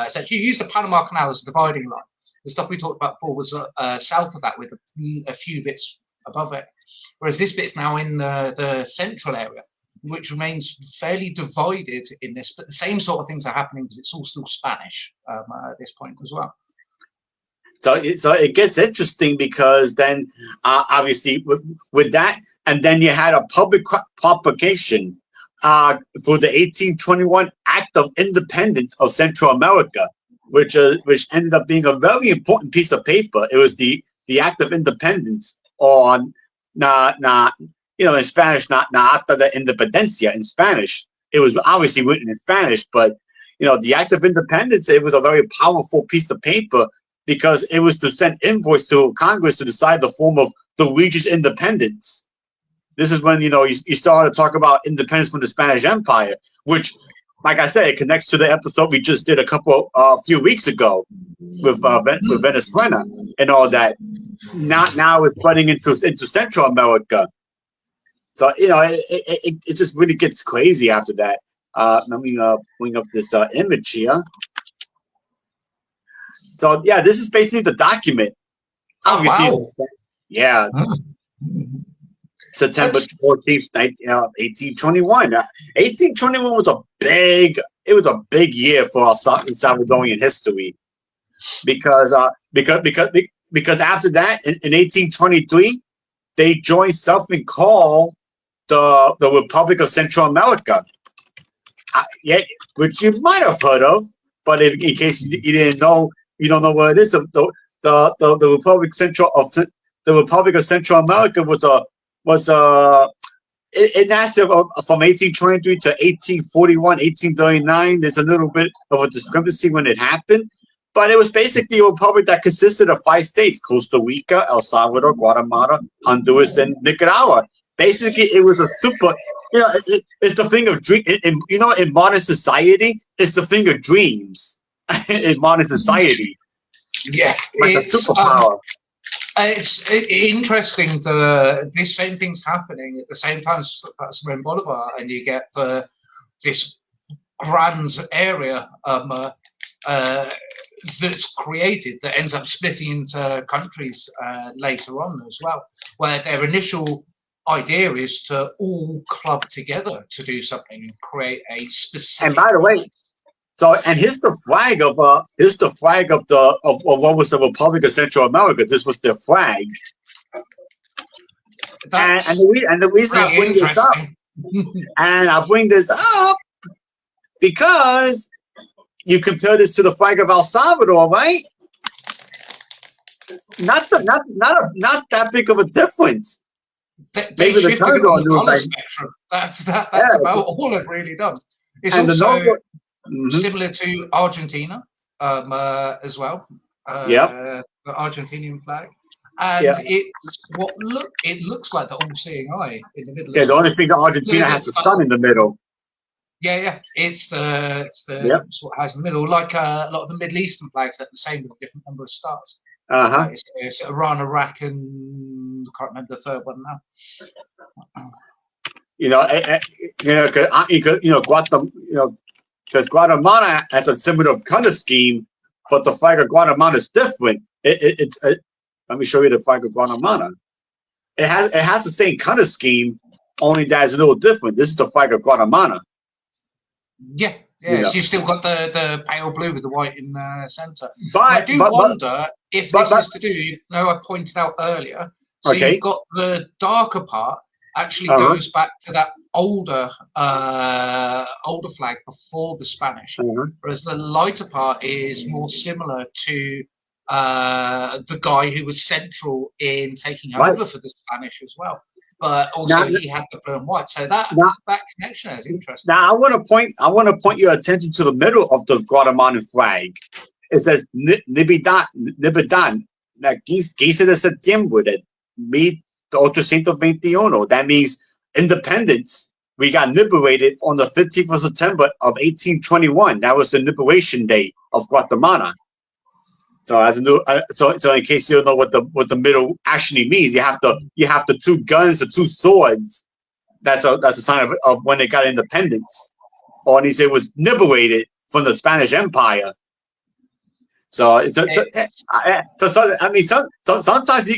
So you use the Panama Canal as a dividing line. The stuff we talked about before was south of that, with a few bits above it, whereas this bit's now in the central area, which remains fairly divided in this, but the same sort of things are happening because it's all still Spanish at this point as well. So it gets interesting, because then obviously with that, and then you had a public propagation for the 1821 Act of Independence of Central America, which ended up being a very important piece of paper. It was the Act of Independence, on in Spanish, not Acta de Independencia in Spanish. It was obviously written in Spanish, but the Act of Independence, it was a very powerful piece of paper, because it was to send invoice to Congress to decide the form of the region's independence. This is when you started to talk about independence from the Spanish Empire, which, like I said, it connects to the episode we just did a few weeks ago with Venezuela and all that. Now it's spreading into Central America. So it just really gets crazy after that. Let me bring up this image here. So yeah, this is basically the document. Obviously, wow. Yeah. September 14th, 1821. 1821 was a big year for our Salvadorian history, because after that, in 1823, they joined something called the Republic of Central America, which you might have heard of, but in case you didn't know, you don't know what it is. The Republic of Central America it lasted from 1823 to 1841, 1839. There's a little bit of a discrepancy when it happened, but it was basically a republic that consisted of 5 states: Costa Rica, El Salvador, Guatemala, Honduras, and Nicaragua. Basically, it was a super, it's the thing of dream. In modern society, it's the thing of dreams. In modern society, yeah, like a superpower. It's interesting that this same thing's happening at the same time as Simon Bolivar, and you get this grand area that's created that ends up splitting into countries later on as well, where their initial idea is to all club together to do something and create a specific. And by the way, here's the flag of what was the Republic of Central America. This was their flag. And the reason I bring this up, and I bring this up because you compare this to the flag of El Salvador, right? Not that big of a difference. They shifted it on the color like, spectrum. That's about all they've really done. It's also similar to Argentina as well. The Argentinian flag. And it looks like the all-seeing eye in the middle. Yeah, the only thing that Argentina has the sun in the middle. Yeah. It's what has in the middle, like a lot of the Middle Eastern flags that are the same with a different number of stars. It's Iran, Iraq, and I can't remember the third one now. Because Guatemala has a similar color scheme, but the flag of Guatemala is different. Let me show you the flag of Guatemala. It has the same color scheme, only that is a little different. This is the flag of Guatemala. Yeah. So you still got the pale blue with the white in the center. I do wonder if this is to do. I pointed out earlier. So you've got the darker part actually goes back to that older flag before the Spanish, whereas the lighter part is more similar to the guy who was central in taking over for the Spanish as well. But also he had the blue and white, so that connection is interesting. Now I want to point your attention to the middle of the Guatemalan flag. It says Nibidan, 15 de septiembre de 1821. That means independence. We got liberated on the 15th of September of 1821. That was the liberation day of Guatemala. So so in case you don't know what the middle actually means, you have the two guns, the two swords. That's a sign of when they got independence, or at least it was liberated from the Spanish Empire. So sometimes you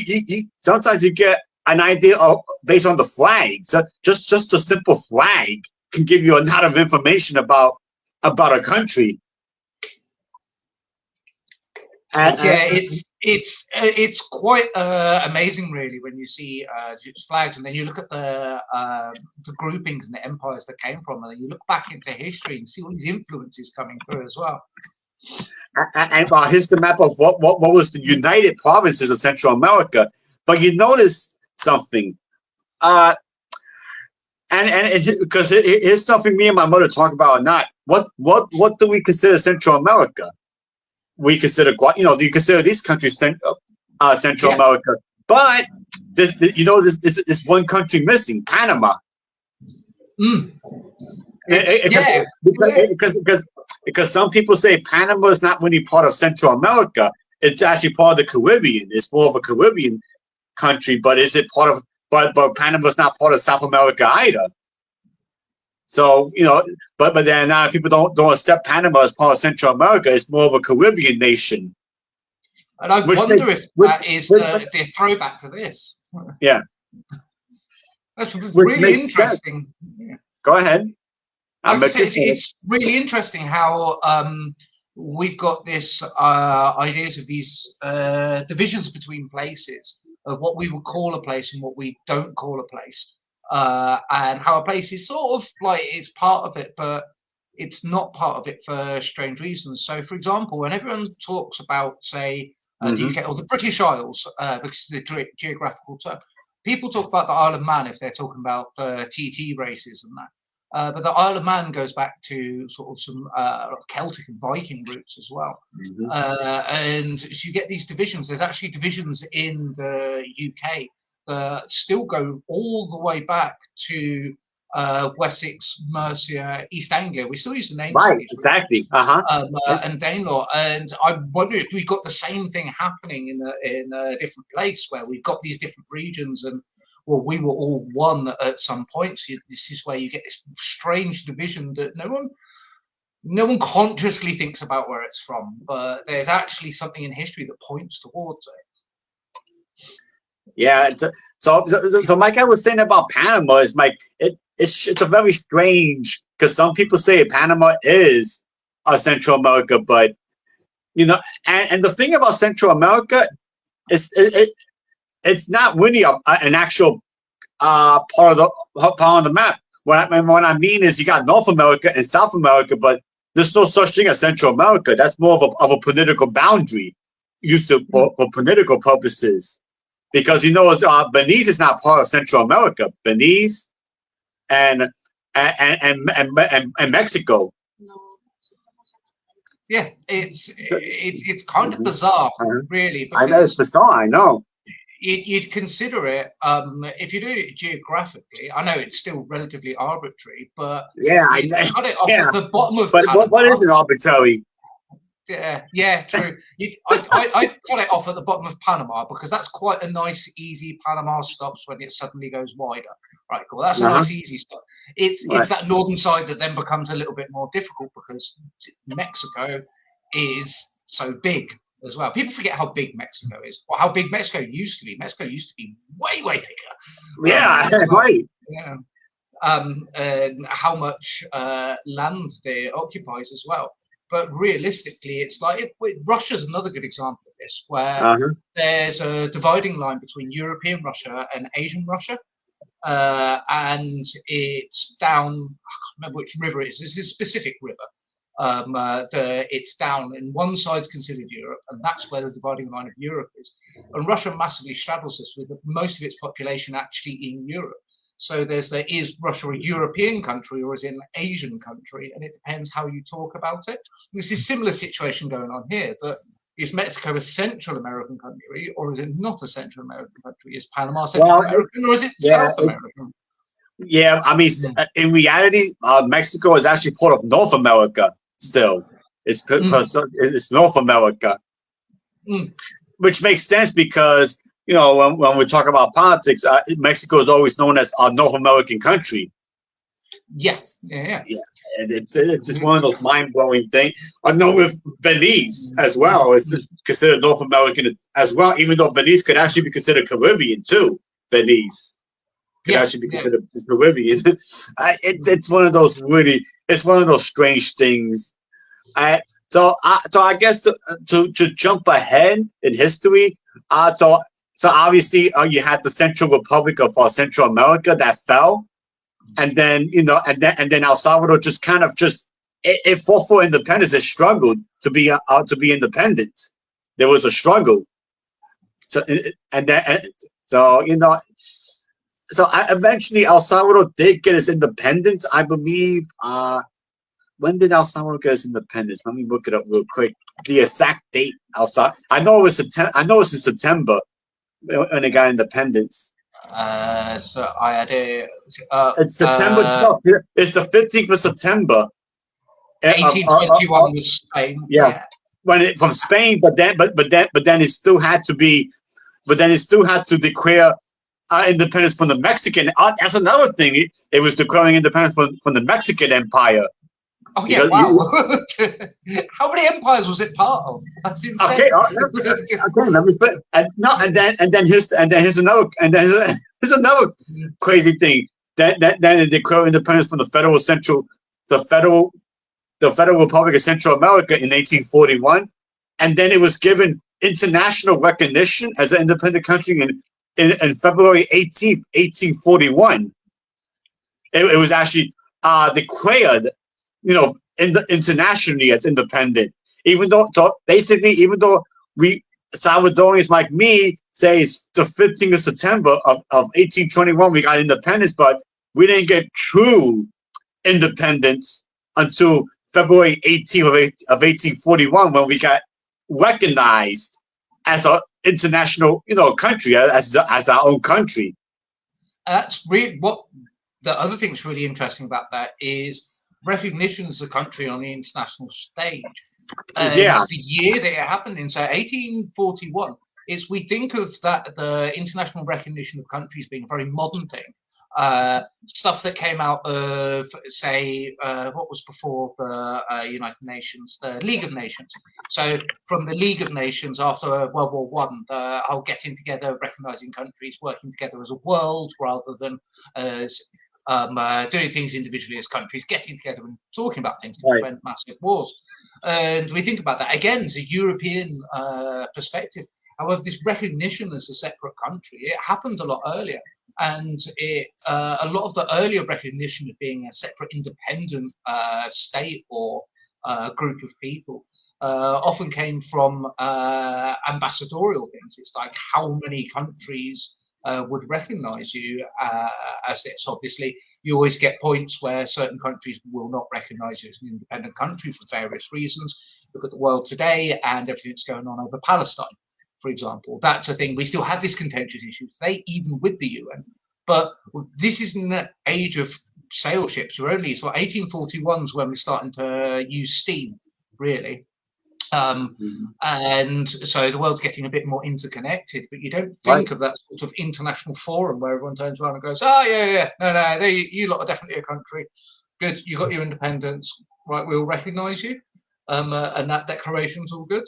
get an idea of based on the flag. So just a simple flag can give you a lot of information about a country. It's quite amazing, really, when you see flags, and then you look at the groupings and the empires that came from, and then you look back into history and see all these influences coming through as well. And here's the map of what was the United Provinces of Central America. But you notice something, and because here's something me and my mother talk about or not. What do we consider Central America? We consider, you consider these countries Central America, but this one country missing, Panama. Because some people say Panama is not really part of Central America. It's actually part of the Caribbean. It's more of a Caribbean country, but is it part of? But Panama is not part of South America either. So but then now people don't accept Panama as part of Central America. It's more of a Caribbean nation. And I wonder if that is the throwback to this. Yeah, that's really interesting. Yeah. Go ahead. It's really interesting how we've got this ideas of these divisions between places of what we would call a place and what we don't call a place. And how a place is sort of like it's part of it, but it's not part of it for strange reasons. So, for example, when everyone talks about, say, the UK or the British Isles, because it's the geographical term, people talk about the Isle of Man if they're talking about TT races and that. But the Isle of Man goes back to sort of some Celtic and Viking roots as well. And so you get these divisions. There's actually divisions in the UK that still go all the way back to Wessex, Mercia, East Anglia. We still use the names. Right, exactly. And Danelaw. And I wonder if we've got the same thing happening in a different place where we've got these different regions and we were all one at some point. So this is where you get this strange division that no one consciously thinks about where it's from, but there's actually something in history that points towards it. Yeah, so like I was saying about Panama is like it's a very strange, because some people say Panama is Central America, but and the thing about Central America is it's not really an actual part of the map. what I mean is you got North America and South America, but there's no such thing as Central America. That's more of a political boundary used to, for political purposes. Because Belize is not part of Central America. Belize and Mexico. Yeah, it's kind of bizarre, really. I know it's bizarre. I know. You'd consider it if you do it geographically. I know it's still relatively arbitrary, but I got it off at the bottom of. But what is an arbitrary? Yeah, true. I cut it off at the bottom of Panama because that's quite a nice, easy. Panama stops when it suddenly goes wider. Right, cool. That's a nice, easy stop. It's that northern side that then becomes a little bit more difficult because Mexico is so big as well. People forget how big Mexico is, or how big Mexico used to be. Mexico used to be way, way bigger. Yeah, right. Yeah. And how much land they occupies as well. But realistically, it's like Russia's another good example of this, where there's a dividing line between European Russia and Asian Russia, and it's down. I can't remember which river it is. This is a specific river. It's down, and one side's considered Europe, and that's where the dividing line of Europe is. And Russia massively straddles this, with most of its population actually in Europe. So is Russia a European country or is it an Asian country? And it depends how you talk about it. This is a similar situation going on here. That is Mexico a Central American country or is it not a Central American country? Is Panama Central American or is it South American? Yeah, I mean, in reality, Mexico is actually part of North America still. It's North America, which makes sense because when we talk about politics, Mexico is always known as a North American country. Yes, yeah. And it's just one of those mind-blowing things. I know with Belize as well, it's just considered North American as well, even though Belize could actually be considered Caribbean too. Belize could actually be considered Caribbean. It's one of those it's one of those strange things. So I guess to jump ahead in history, so obviously you had the Central Republic of Central America that fell, and then and then El Salvador just kind of it fought for independence. It struggled to be independent. There was a struggle. So eventually El Salvador did get its independence. I believe. When did El Salvador get its independence? Let me look it up real quick. The exact date. I know it was September. I know it's in September. When it got independence. So I had it's September. It's the 15th of September. 1821 was Spain. Yes, from Spain, but then it still had to be, declare independence from the Mexican. That's another thing. It was declaring independence from the Mexican Empire. Oh yeah! Wow. How many empires was it part of? That's insane. Okay, let me fit. And then here's another crazy thing. Then it declared independence from the Federal Republic of Central America in 1841, and then it was given international recognition as an independent country in February 18th, 1841. It was actually declared. Internationally as independent, even though we Salvadorians like me say it's the 15th of September of 1821 we got independence, but we didn't get true independence until February 18th of 1841 when we got recognized as an international country, as our own country. That's really what the other thing that's really interesting about that is. Recognition as a country on the international stage. The year that it happened in, so 1841, we think of that the international recognition of countries being a very modern thing. Stuff that came out of, say, what was before the United Nations, the League of Nations. So from the League of Nations after World War One, the whole getting together, recognizing countries, working together as a world rather than as doing things individually as countries, getting together and talking about things to prevent massive wars. And we think about that again as a European perspective. However, this recognition as a separate country, it happened a lot earlier. and a lot of the earlier recognition of being a separate independent state or group of people often came from ambassadorial things. It's like how many countries would recognize you as this. Obviously, you always get points where certain countries will not recognize you as an independent country for various reasons. Look at the world today and everything that's going on over Palestine, for example. That's a thing. We still have this contentious issue today, even with the UN. But this is in the age of sail ships. We're only, 1841 is when we're starting to use steam, really. And so the world's getting a bit more interconnected, but you don't think of that sort of international forum where everyone turns around and goes, oh, yeah, no, you lot are definitely a country. Good, you got your independence. Right, we'll recognise you. And that declaration's all good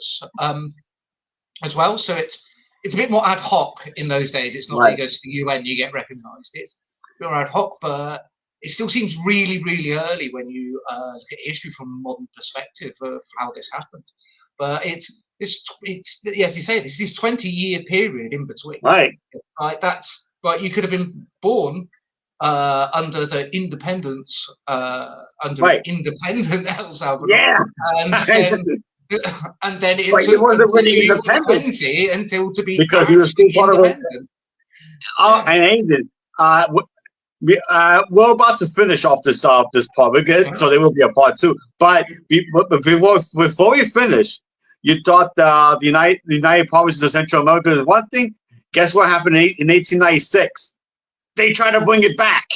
as well. So it's a bit more ad hoc in those days. It's not that you go to the UN, you get recognised. It's a bit more ad hoc, but it still seems really, really early when you look at history from a modern perspective of how this happened. But it's as you say, this 20-year period in between. Right. Like that's like you could have been born under the independence independent El Salvador. Yeah. And then it took wasn't really independent until to be because he was still part of it. And Aidan, we're about to finish off this part. So there will be a part 2. But before we finish, you thought the United Provinces of Central America is one thing. Guess what happened in 1896? They tried to bring it back.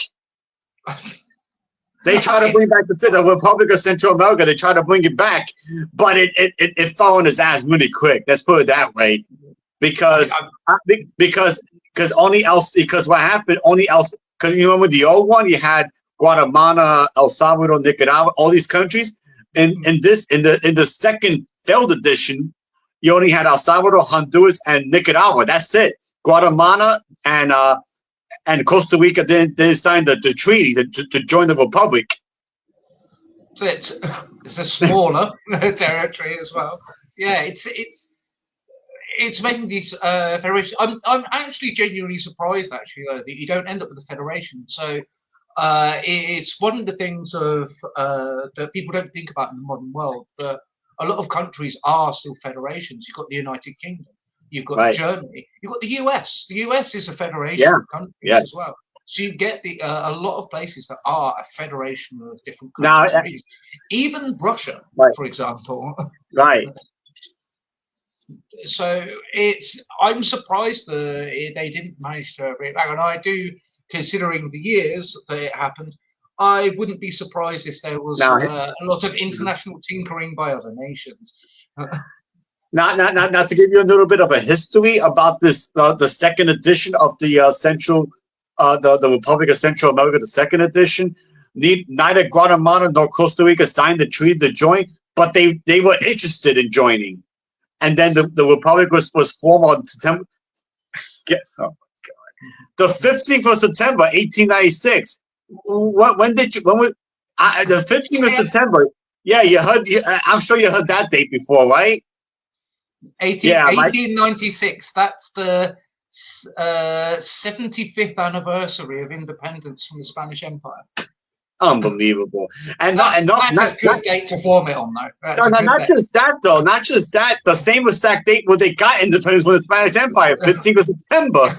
They tried to bring back the Republic of Central America. They tried to bring it back, but it fell on his ass really quick. Let's put it that way, because what happened because you remember the old one, you had Guatemala, El Salvador, Nicaragua, all these countries, and in the second failed edition, you only had El Salvador, Honduras, and Nicaragua. That's it. Guatemala and Costa Rica then signed the treaty to join the Republic. So it's a smaller territory as well. Yeah, it's making these federations. I'm actually genuinely surprised that you don't end up with a federation. So it's one of the things that people don't think about in the modern world. That a lot of countries are still federations. You've got the United Kingdom. You've got Germany. You've got the US. The US is a federation of countries as well. So you get a lot of places that are a federation of different countries. Even Russia, for example. Right. So I'm surprised that they didn't manage to bring it back. And I do, considering the years that it happened, I wouldn't be surprised if there was a lot of international tinkering by other nations. Not to give you a little bit of a history about this, the second edition of the the Republic of Central America, the second edition. Neither Guatemala nor Costa Rica signed the treaty to join, but they were interested in joining. And then the Republic was formed on September. Oh my God, the 15th of September, 1896. When was the 15th of September? Yeah, you heard. I'm sure you heard that date before, right? 1896. That's the 75th anniversary of independence from the Spanish Empire. Unbelievable. And that's a good date to form it on, though. Not just that. The same exact date where they got independence from the Spanish Empire, 15th of September.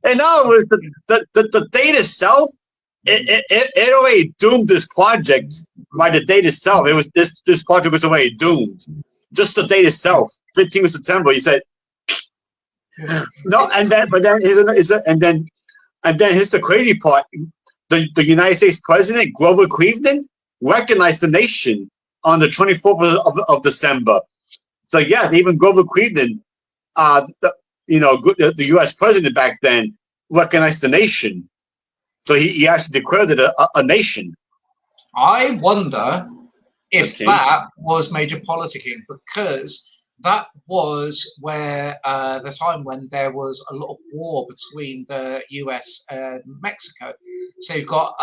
In other words, the date itself, it already doomed this project by the date itself. It was this project was already doomed. Just the date itself, 15th of September. You said no, and then here's the crazy part. The United States President Grover Cleveland recognized the nation on the 24th of December. So yes, even Grover Cleveland, the U.S. President back then, recognized the nation. So he actually declared it a nation. I wonder if that was major politicking, because that was where the time when there was a lot of war between the US and Mexico. So you've got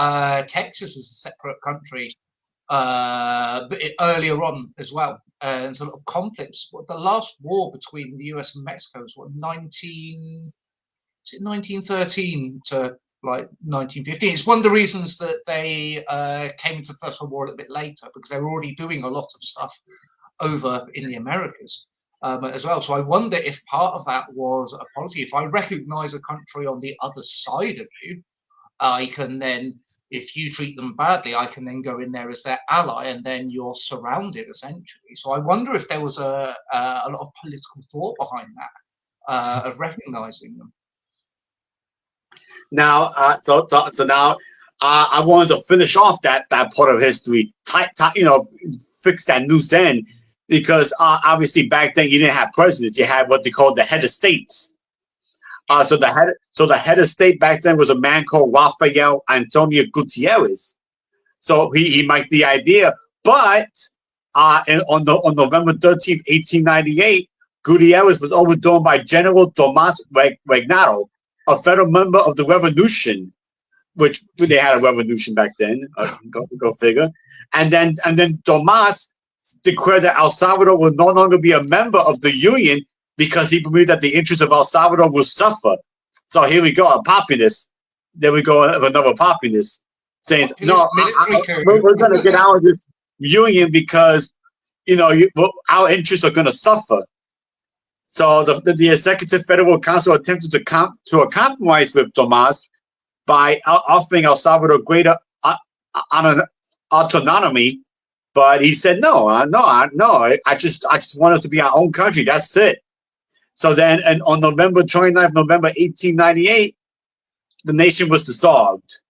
Texas as a separate country earlier on as well. And so a lot of conflicts. The last war between the US and Mexico was 19 1913 to like 1915. It's one of the reasons that they came into the First World War a little bit later, because they were already doing a lot of stuff over in the Americas as well. So I wonder if part of that was a policy. If I recognize a country on the other side of you, I can then, if you treat them badly, I can then go in there as their ally, and then you're surrounded essentially. So I wonder if there was a lot of political thought behind that, of recognizing them. Now, so now, I wanted to finish off that part of history, fix that loose end, because obviously back then you didn't have presidents; you had what they called the head of states. So the head of state back then was a man called Rafael Antonio Gutierrez. So he liked the idea, but on November 13th, 1898, Gutierrez was overthrown by General Tomas Regnado, a federal member of the Revolution, which they had a revolution back then. Go figure. And then Tomas declared that El Salvador will no longer be a member of the Union because he believed that the interests of El Salvador will suffer. So here we go, a populist. There we go, another populist saying, "No, we're going to get out of this union because our interests are going to suffer." So the Executive Federal Council attempted to a compromise with Tomas by offering El Salvador greater autonomy, but he said no. I just want us to be our own country. That's it. So then, and on November 29th, November 1898, the nation was dissolved.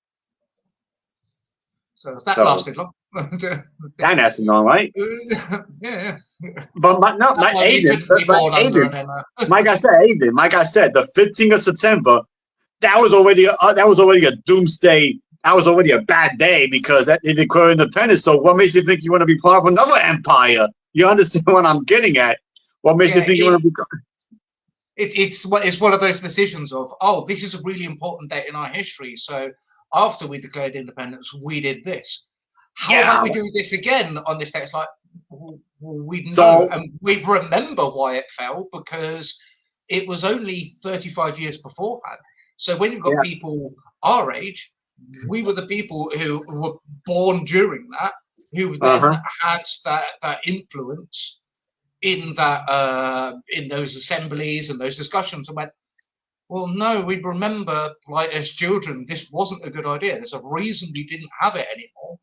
So that lasted long. That lasted long, right? Yeah. But Aiden, like I said, the 15th of September, that was already a doomsday. That was already a bad day because they declared independence. So what makes you think you want to be part of another empire? You understand what I'm getting at? What makes you think you want to be? It's one of those decisions of, oh, this is a really important date in our history. So after we declared independence, we did this. How about we do this again on this day? It's like, we know, and we remember why it fell because it was only 35 years beforehand. So when you've got people our age, we were the people who were born during that, who then had that influence in those assemblies and those discussions, and went, well, no, we remember, like as children, this wasn't a good idea. There's a reason we didn't have it anymore,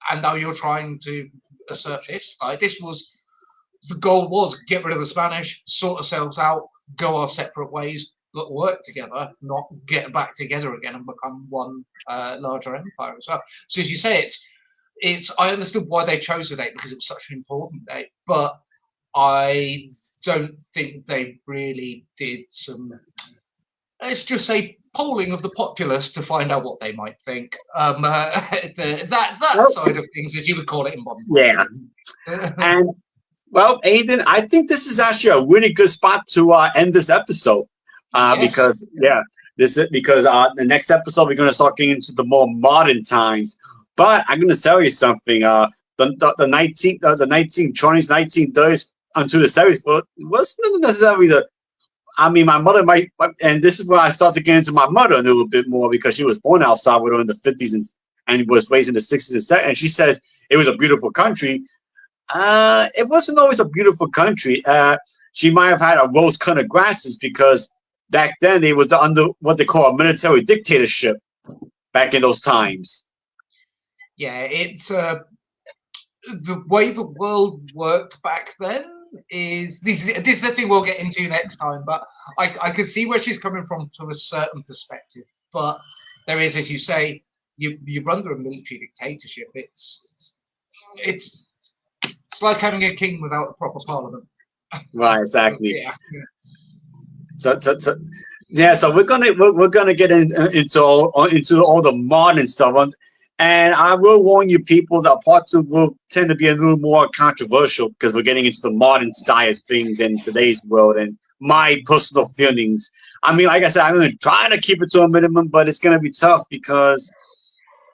and now you're trying to assert this. Like the goal was get rid of the Spanish, sort ourselves out, go our separate ways, but work together, not get back together again and become one larger empire as well. So as you say, it's I understood why they chose the date because it was such an important date, but I don't think they really did some, let's just say, polling of the populace to find out what they might think. That side of things, as you would call it in modern. Yeah. And, well, Aiden, I think this is actually a really good spot to end this episode. Because the next episode we're going to start getting into the more modern times. But I'm going to tell you something. The 1920s, 1930s, until the 70s wasn't necessarily my mother might, and this is where I start to get into my mother a little bit more because she was born in El Salvador in the 50s and was raised in the 60s and 70s, and she said it was a beautiful country. It wasn't always a beautiful country. She might have had a rose kind of grasses because back then they was under what they call a military dictatorship back in those times. Yeah, it's the way the world worked back then. This is the thing we'll get into next time, but I can see where she's coming from a certain perspective. But there is, as you say, you're under a military dictatorship. It's like having a king without a proper parliament. Right, exactly. So we're gonna get into all the modern stuff. And I will warn you, people, that part 2 will tend to be a little more controversial because we're getting into the modern style of things in today's world and my personal feelings. I mean, like I said, I'm going to try to keep it to a minimum, but it's going to be tough because,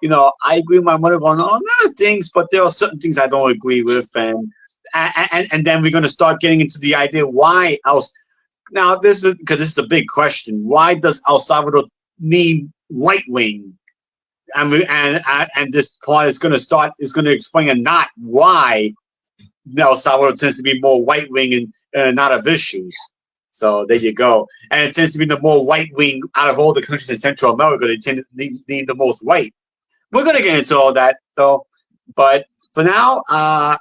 I agree with my mother on a lot of things, but there are certain things I don't agree with. And then we're going to start getting into the idea why else now this is because this is the big question. Why does El Salvador need right wing? And this part is going to start is going to explain a not why El Salvador tends to be more right wing and not of issues. So there you go. And it tends to be the more right wing out of all the countries in Central America. They tend to need the most white. We're going to get into all that though. But for now, I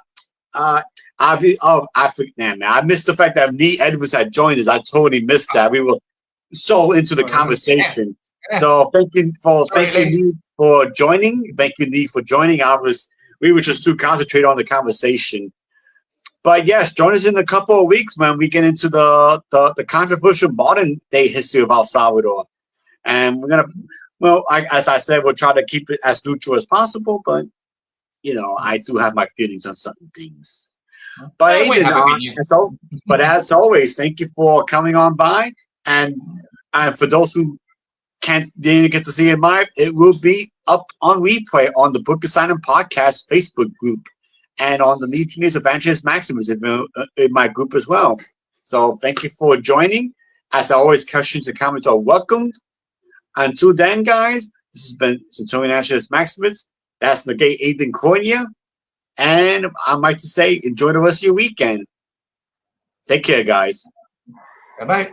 forget, man. I missed the fact that Nee Edwards had joined us. I totally missed that. We were so into the conversation. Yeah. So thank you Nee for joining. Thank you, Nee, for joining. We were just too concentrated on the conversation. But yes, join us in a couple of weeks when we get into the controversial modern day history of El Salvador. And we're gonna, as I said, we'll try to keep it as neutral as possible. But I do have my feelings on certain things. But as always, thank you for coming on by. And for those who didn't get to see it live, it will be up on replay on the Book of Silent Podcast Facebook group and on the Legionnaires Evangelist Maximus in my group as well. So thank you for joining. As always, questions and comments are welcomed. Until then, guys, this has been Centurion Evangelist Maximus. That's Negate Aiden Cornea. And I'd like to say, enjoy the rest of your weekend. Take care, guys. Good night.